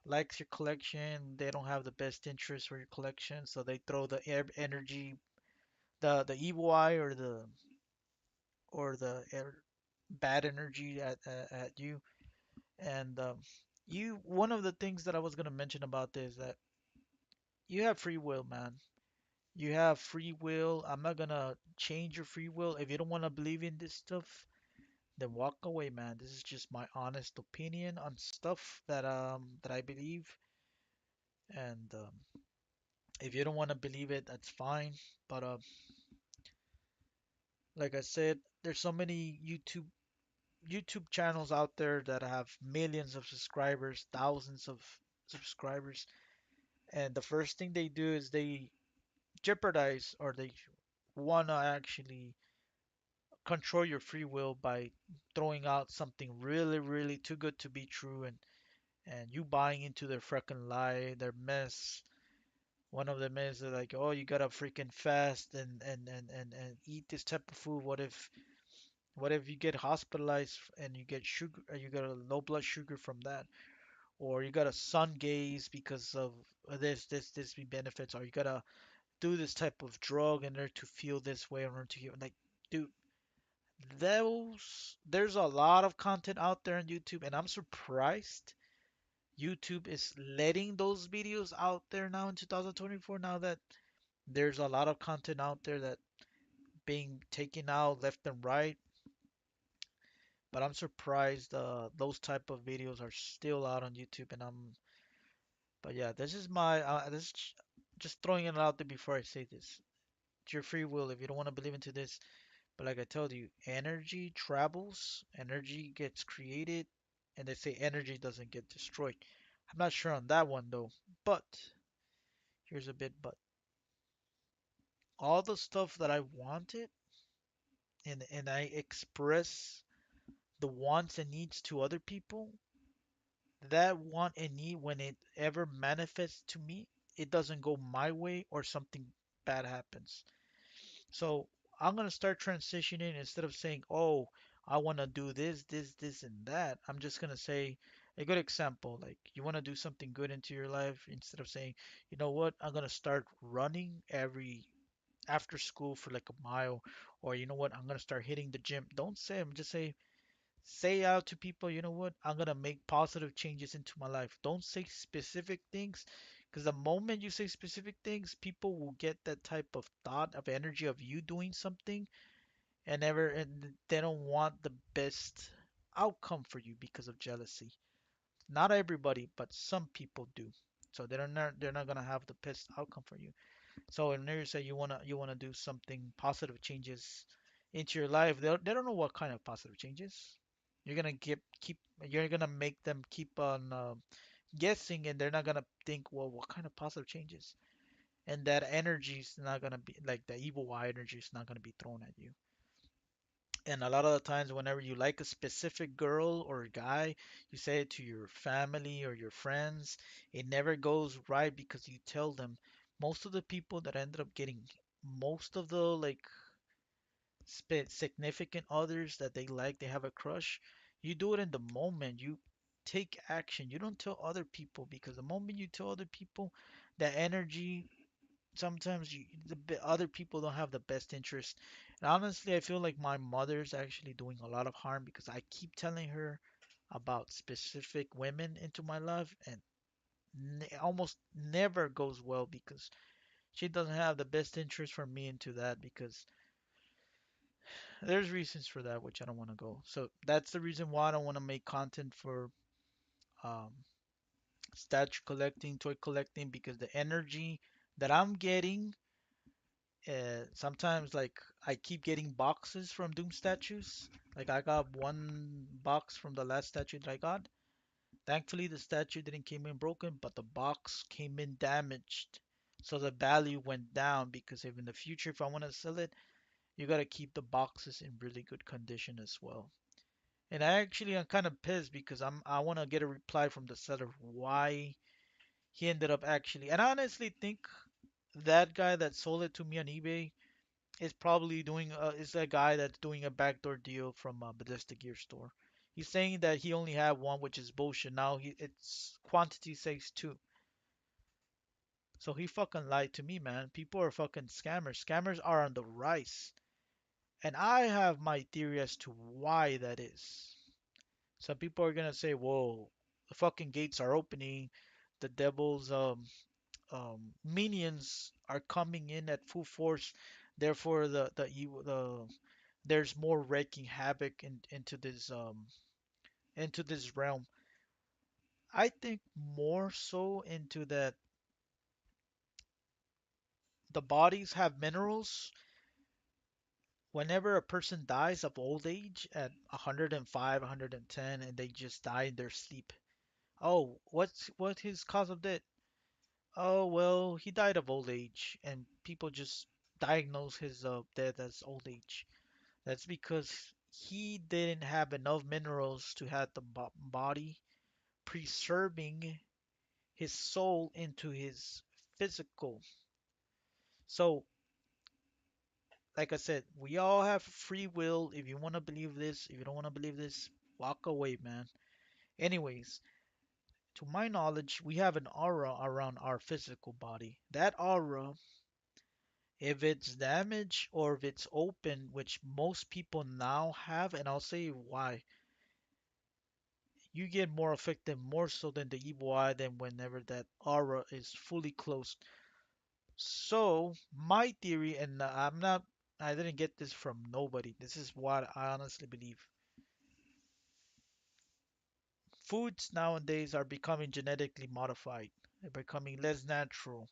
likes your collection. They don't have the best interest for your collection, so they throw the energy, the evil eye or the bad energy at you. And you one of the things that I was gonna mention about this is that you have free will, man. You have free will. I'm not gonna change your free will. If you don't want to believe in this stuff, then walk away, man. This is just my honest opinion on stuff that I believe. And if you don't want to believe it, that's fine. But like I said, there's so many YouTube channels out there that have millions of subscribers, thousands of subscribers, and the first thing they do is they jeopardize or they wanna actually control your free will by throwing out something really, really too good to be true and you buying into their freaking lie, their mess. One of them is like, oh, you gotta freaking fast and eat this type of food. What if you get hospitalized and you get sugar, you got a low blood sugar from that, or you gotta sun gaze because of this benefits, or you gotta do this type of drug in order to feel this way in order to heal. Like, dude, there's a lot of content out there on YouTube, and I'm surprised YouTube is letting those videos out there now in 2024. Now that there's a lot of content out there that being taken out left and right, but I'm surprised those type of videos are still out on YouTube. And but yeah, this is my this is just throwing it out there before I say this. It's your free will. If you don't want to believe into this, But like I told you, energy travels, energy gets created, and they say energy doesn't get destroyed. I'm not sure on that one though. But here's a bit but. All the stuff that I wanted and I express the wants and needs to other people, that want and need when it ever manifests to me, it doesn't go my way or something bad happens. So I'm gonna start transitioning instead of saying, "Oh, I want to do this, this, and that." I'm just gonna say a good example, like you want to do something good into your life, instead of saying, "You know what? I'm gonna start running every after school for like a mile," or you know what? I'm gonna start hitting the gym. Don't say them. Just say out to people, you know what? I'm gonna make positive changes into my life. Don't say specific things, because the moment you say specific things, people will get that type of thought of energy of you doing something, and they don't want the best outcome for you because of jealousy. Not everybody, but some people do. So they're not gonna have the best outcome for you. So when you say you wanna do something positive changes into your life, they don't know what kind of positive changes. You're gonna make them keep on guessing, and they're not gonna think, well, what kind of positive changes? And that energy is not gonna be like the evil eye energy is not gonna be thrown at you. And a lot of the times, whenever you like a specific girl or guy, you say it to your family or your friends. It never goes right because you tell them. Most of the people that ended up getting most of the like significant others that they like, they have a crush, you do it in the moment. You take action. You don't tell other people because the moment you tell other people, that energy sometimes other people don't have the best interest. And honestly, I feel like my mother's actually doing a lot of harm because I keep telling her about specific women into my life, and almost never goes well because she doesn't have the best interest for me into that, because there's reasons for that which I don't want to go. So that's the reason why I don't want to make content for um, statue collecting, toy collecting, because the energy that I'm getting, sometimes like I keep getting boxes from Doom statues. Like I got one box from the last statue that I got. Thankfully, the statue didn't came in broken, but the box came in damaged. So the value went down, because if in the future, if I want to sell it, you gotta keep the boxes in really good condition as well. And I'm kind of pissed because I want to get a reply from the seller why he ended up actually. And I honestly think that guy that sold it to me on eBay is a guy that's doing a backdoor deal from Bethesda Gear Store. He's saying that he only had one, which is bullshit. Now its quantity says two. So he fucking lied to me, man. People are fucking scammers. Scammers are on the rise. And I have my theory as to why that is. Some people are gonna say, "Whoa, the fucking gates are opening. The devil's minions are coming in at full force. Therefore, there's more wreaking havoc into this realm." I think more so into that the bodies have minerals. Whenever a person dies of old age at 105, 110, and they just die in their sleep. Oh, what his cause of death? Oh, well, he died of old age, and people just diagnose his death as old age. That's because he didn't have enough minerals to have the body preserving his soul into his physical. So, like I said, we all have free will. If you want to believe this, if you don't want to believe this, walk away, man. Anyways, to my knowledge, we have an aura around our physical body. That aura, if it's damaged or if it's open, which most people now have, and I'll say why, you get more affected more so than the evil eye than whenever that aura is fully closed. So, my theory, and I didn't get this from nobody. This is what I honestly believe. Foods nowadays are becoming genetically modified. They're becoming less natural.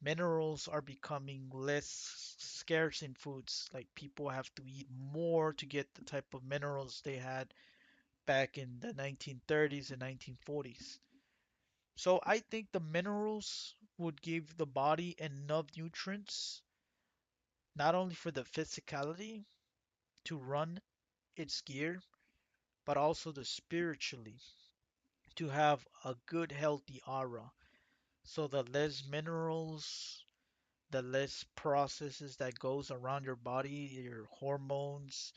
Minerals are becoming less scarce in foods. Like people have to eat more to get the type of minerals they had back in the 1930s and 1940s. So I think the minerals would give the body enough nutrients, not only for the physicality to run its gear, but also the spiritually to have a good healthy aura. So the less minerals, the less processes that goes around your body, your hormones,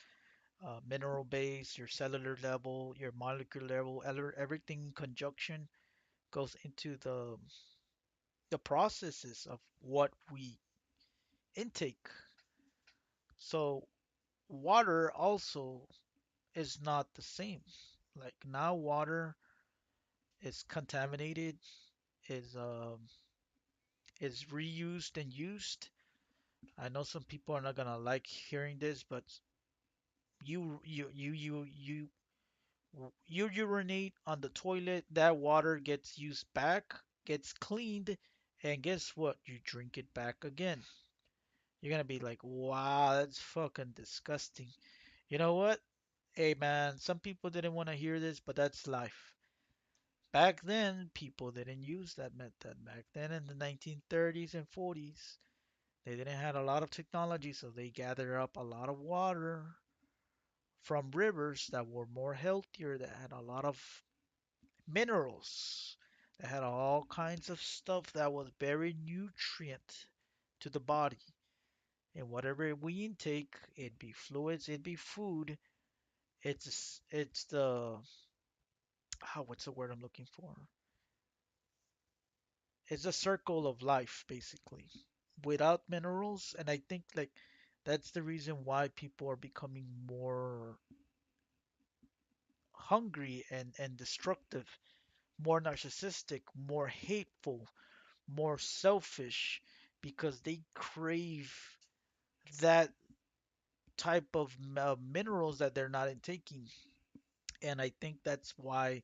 mineral base, your cellular level, your molecular level, everything in conjunction goes into the processes of what we intake. So water also is not the same. Like now water is contaminated, is is reused and used. I know some people are not gonna like hearing this, but you you urinate on the toilet, that water gets used back, gets cleaned, and guess what? You drink it back again. You're gonna be like, wow, that's fucking disgusting. You know what? Hey man, some people didn't want to hear this, but that's life. Back then, people didn't use that method. Back then, in the 1930s and 40s, they didn't have a lot of technology, so they gathered up a lot of water from rivers that were more healthier, that had a lot of minerals, that had all kinds of stuff that was very nutrient to the body. And whatever we intake, it be fluids, it be food, it's the what's the word I'm looking for? It's a circle of life basically. Without minerals, and I think like that's the reason why people are becoming more hungry and destructive, more narcissistic, more hateful, more selfish because they crave that type of minerals that they're not taking. And I think that's why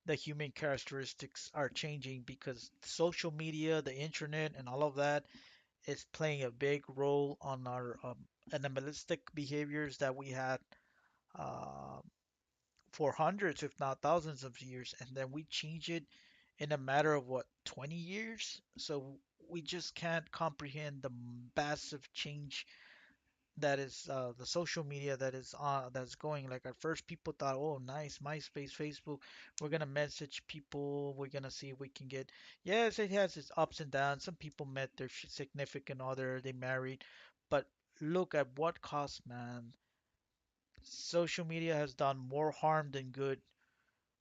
the human characteristics are changing because social media, the internet, and all of that is playing a big role on our animalistic behaviors that we had uh, for hundreds, if not thousands of years, and then we change it in a matter of what, 20 years? So we just can't comprehend the massive change that is the social media that's going. Like at first, people thought, "Oh, nice, MySpace, Facebook. We're gonna message people. We're gonna see if we can get." Yes, it has its ups and downs. Some people met their significant other, they married, but look at what cost, man. Social media has done more harm than good.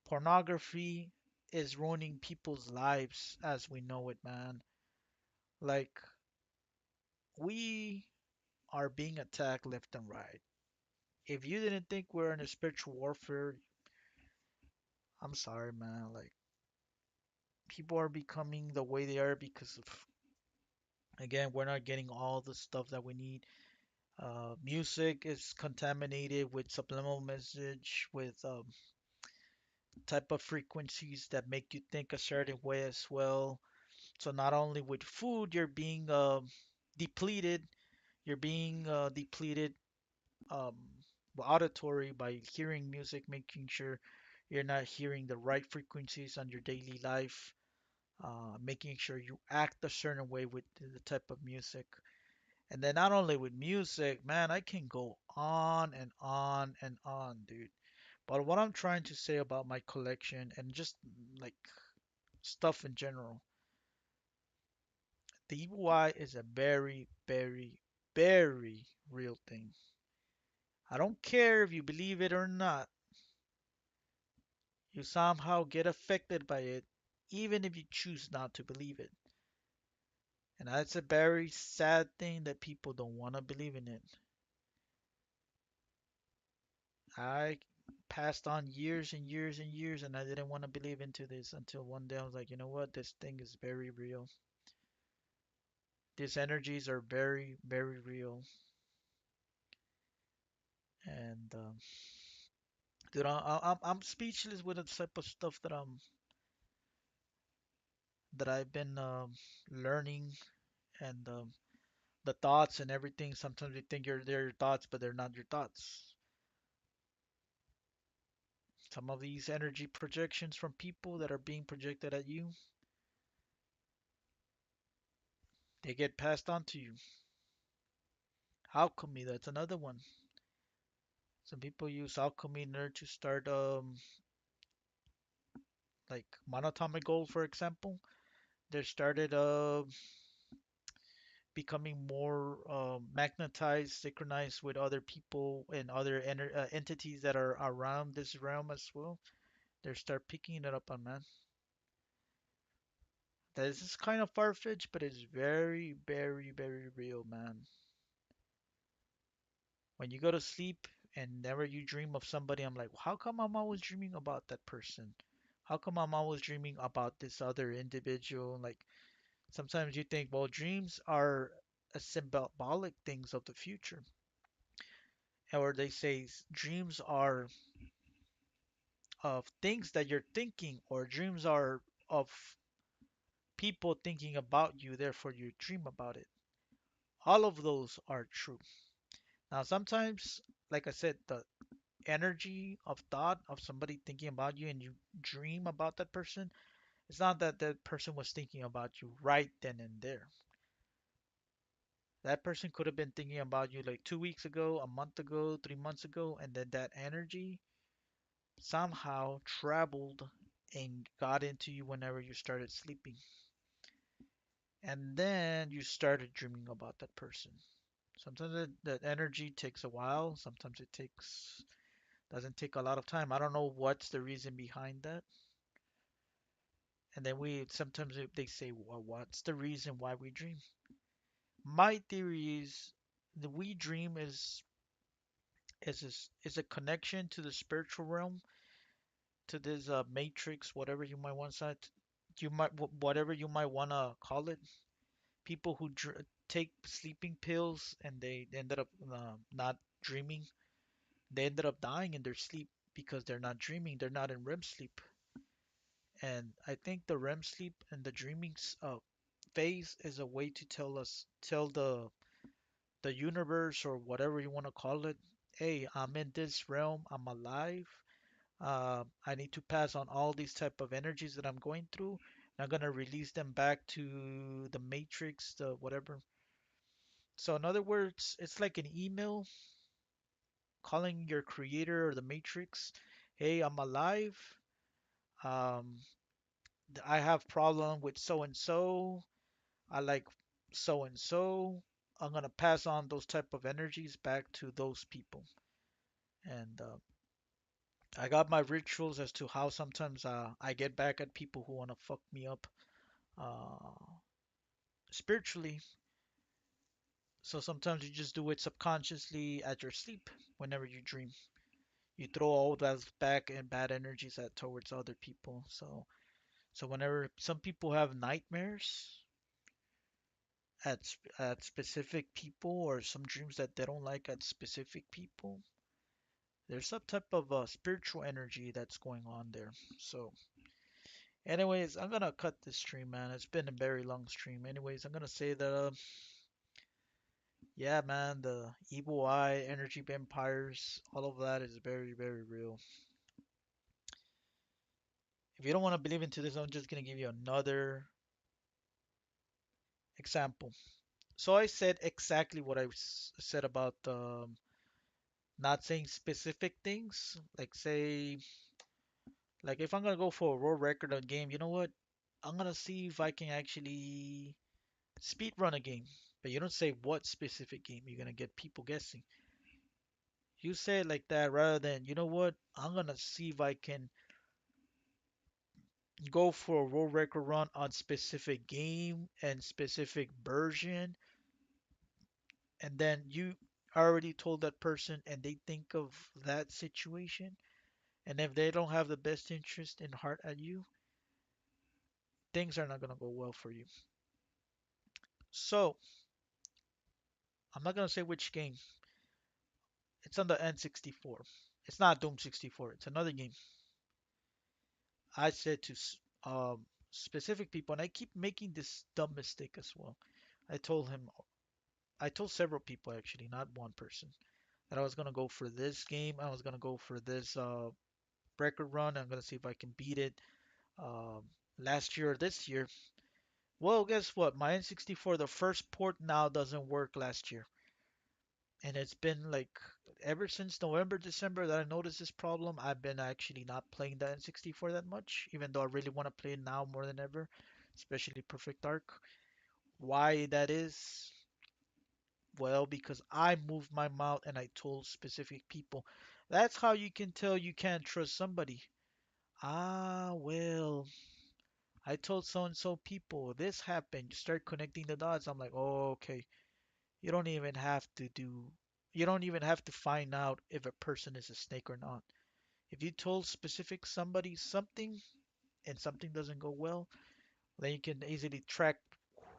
Pornography is ruining people's lives as we know it, man. Like we are being attacked left and right. If you didn't think we're in a spiritual warfare, I'm sorry, man. Like people are becoming the way they are because of, again, we're not getting all the stuff that we need. Music is contaminated with subliminal message, with type of frequencies that make you think a certain way as well. So not only with food, you're being depleted. You're being depleted um, auditory by hearing music, making sure you're not hearing the right frequencies on your daily life, making sure you act a certain way with the type of music. And then not only with music, man, I can go on and on and on, dude. But what I'm trying to say about my collection and just like stuff in general, the evil eye is a very, very, very real thing. I don't care if you believe it or not. You somehow get affected by it, even if you choose not to believe it. And that's a very sad thing that people don't want to believe in it. I passed on years and years and years, and I didn't want to believe into this until one day I was like, you know what? This thing is very real. These energies are very, very real. And dude, I'm speechless with the type of stuff that I've been learning. And the thoughts and everything. Sometimes you think they're your thoughts, but they're not your thoughts. Some of these energy projections from people that are being projected at you, they get passed on to you. Alchemy, that's another one. Some people use alchemy in order to start like monatomic gold, for example. They started becoming more magnetized, synchronized with other people and other entities that are around this realm as well. They start picking it up on, man. This is kind of far-fetched, but it's very, very, very real, man. When you go to sleep and never you dream of somebody, I'm like, how come I'm always dreaming about that person? How come I'm always dreaming about this other individual? Like sometimes you think, well, dreams are a symbolic things of the future. Or they say dreams are of things that you're thinking, or dreams are of people thinking about you, therefore you dream about it. All of those are true. Now, sometimes, like I said, the energy of thought of somebody thinking about you and you dream about that person, it's not that that person was thinking about you right then and there. That person could have been thinking about you like 2 weeks ago, a month ago, 3 months ago, and then that energy somehow traveled and got into you whenever you started sleeping. And then you started dreaming about that person. Sometimes that energy takes a while, sometimes it takes doesn't take a lot of time. I don't know what's the reason behind that. And then we sometimes they say, well, what's the reason why we dream? My theory is the we dream is a connection to the spiritual realm, to this matrix, whatever you might want to, whatever you might want to call it. People who take sleeping pills and they ended up not dreaming, they ended up dying in their sleep because they're not dreaming, they're not in REM sleep. And I think the REM sleep and the dreaming phase is a way to tell the universe or whatever you want to call it, hey, I'm in this realm, I'm alive. I need to pass on all these type of energies that I'm going through. And I'm gonna release them back to the matrix, the whatever. So in other words, it's like an email calling your creator or the matrix, hey, I'm alive. Um, I have problem with so and so. I like so and so. I'm gonna pass on those type of energies back to those people. And I got my rituals as to how sometimes I get back at people who wanna fuck me up uh, spiritually. So sometimes you just do it subconsciously at your sleep whenever you dream. You throw all that back and bad energies at towards other people. So whenever some people have nightmares at specific people or some dreams that they don't like at specific people, there's some type of spiritual energy that's going on there. So, anyways, I'm gonna cut this stream, man. It's been a very long stream. Anyways, I'm gonna say that, yeah, man, the evil eye, energy vampires, all of that is very, very real. If you don't want to believe into this, I'm just gonna give you another example. So I said exactly what I said about not saying specific things. Like say, like if I'm gonna go for a world record on game, you know what? I'm gonna see if I can actually speed run a game. But you don't say what specific game. You're gonna get people guessing. You say it like that rather than, you know what? I'm gonna see if I can go for a world record run on specific game and specific version, and then you already told that person and they think of that situation, and if they don't have the best interest in heart at you, things are not gonna go well for you. So I'm not gonna say which game. It's on the N64. It's not Doom 64. It's another game. I said to specific people, and I keep making this dumb mistake as well. I told him, I told several people actually, not one person, that I was gonna go for this game. I was gonna go for this record run. I'm gonna see if I can beat it last year or this year. Well, guess what? My N64, the first port now doesn't work last year. And it's been like ever since November, December that I noticed this problem. I've been actually not playing the N64 that much, even though I really want to play it now more than ever, especially Perfect Dark. Why that is? Well, because I moved my mouth and I told specific people. That's how you can tell you can't trust somebody. Ah, well, I told so and so people this happened. You start connecting the dots. I'm like, oh, okay. You don't even have to do, you don't even have to find out if a person is a snake or not. If you told specific somebody something and something doesn't go well, then you can easily track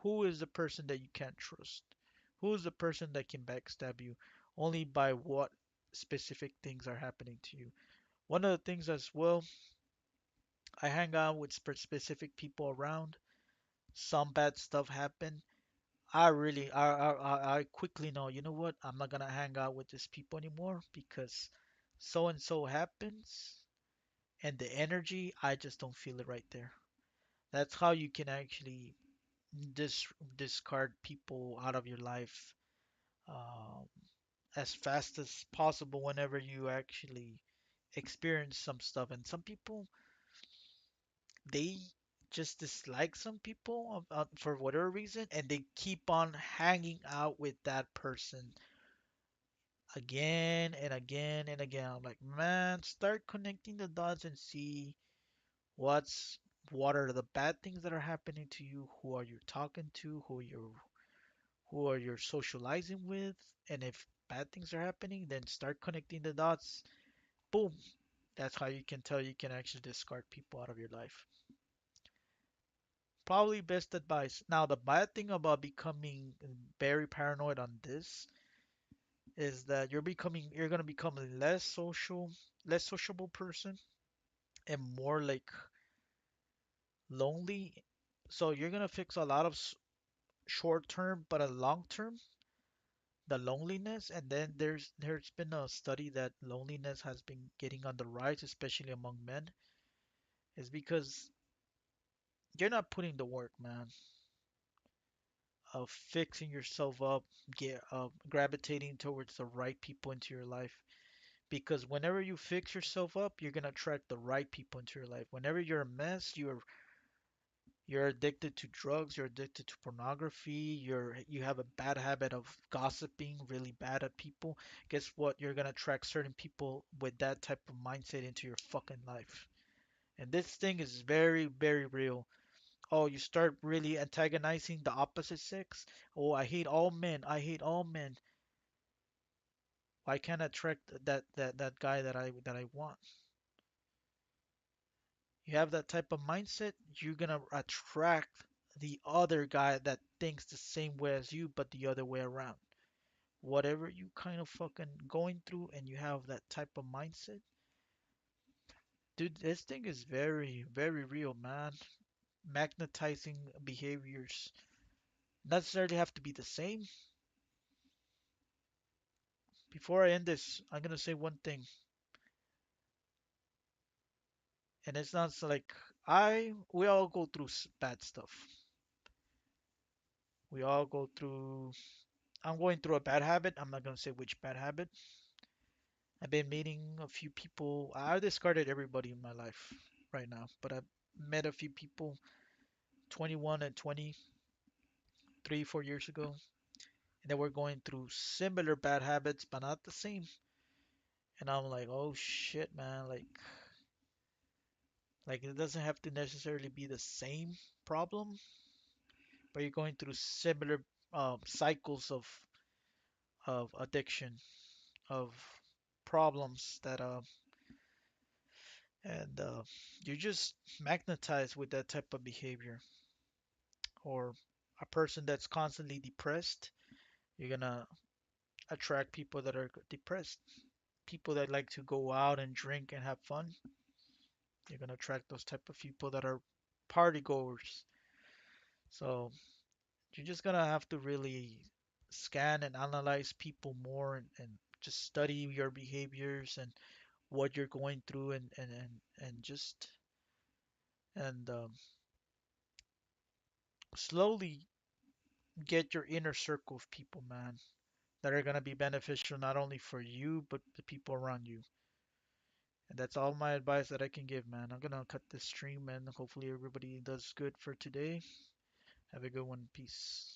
who is the person that you can't trust. Who is the person that can backstab you only by what specific things are happening to you. One of the things as well, I hang out with specific people around. Some bad stuff happen. I quickly know, you know what? I'm not gonna hang out with these people anymore because so and so happens, and the energy, I just don't feel it right there. That's how you can actually dis discard people out of your life um, as fast as possible whenever you actually experience some stuff. And some people, they just dislike some people for whatever reason, and they keep on hanging out with that person again and again and again. I'm like, man, start connecting the dots and see what's what are the bad things that are happening to you, who are you talking to, who are you socializing with, and if bad things are happening, then start connecting the dots. Boom. That's how you can tell you can actually discard people out of your life. Probably best advice. Now, the bad thing about becoming very paranoid on this is that you're gonna become a less sociable person and more like lonely. So you're gonna fix a lot of short term, but a long term, the loneliness. And then there's been a study that loneliness has been getting on the rise, especially among men, is because you're not putting the work, man, of fixing yourself up, gravitating towards the right people into your life. Because whenever you fix yourself up, you're gonna attract the right people into your life. Whenever you're a mess, you're addicted to drugs, you're addicted to pornography, you have a bad habit of gossiping really bad at people. Guess what? You're gonna attract certain people with that type of mindset into your fucking life. And this thing is very, very real. Oh, you start really antagonizing the opposite sex. Oh, I hate all men. I hate all men. Why can't I attract that guy that I want? You have that type of mindset, you're gonna attract the other guy that thinks the same way as you, but the other way around. Whatever you kind of fucking going through and you have that type of mindset, dude, this thing is very, very real, man. Magnetizing behaviors not necessarily have to be the same. Before I end this, I'm gonna say one thing, and it's not like we all go through bad stuff. We all go through. I'm going through a bad habit. I'm not gonna say which bad habit. I've been meeting a few people. I discarded everybody in my life right now, but I've met a few people 21 and 23, 4 years ago, and they were going through similar bad habits, but not the same. And I'm like, oh shit, man, like it doesn't have to necessarily be the same problem, but you're going through similar cycles of addiction, of problems that and you're just magnetized with that type of behavior. Or a person that's constantly depressed, you're gonna attract people that are depressed. People that like to go out and drink and have fun, you're gonna attract those type of people that are party goers. So You're just gonna have to really scan and analyze people more and just study your behaviors and what you're going through and just and slowly get your inner circle of people, man, that are gonna be beneficial not only for you but the people around you. And that's all my advice that I can give, man. I'm gonna cut this stream and hopefully everybody does good for today. Have a good one. Peace.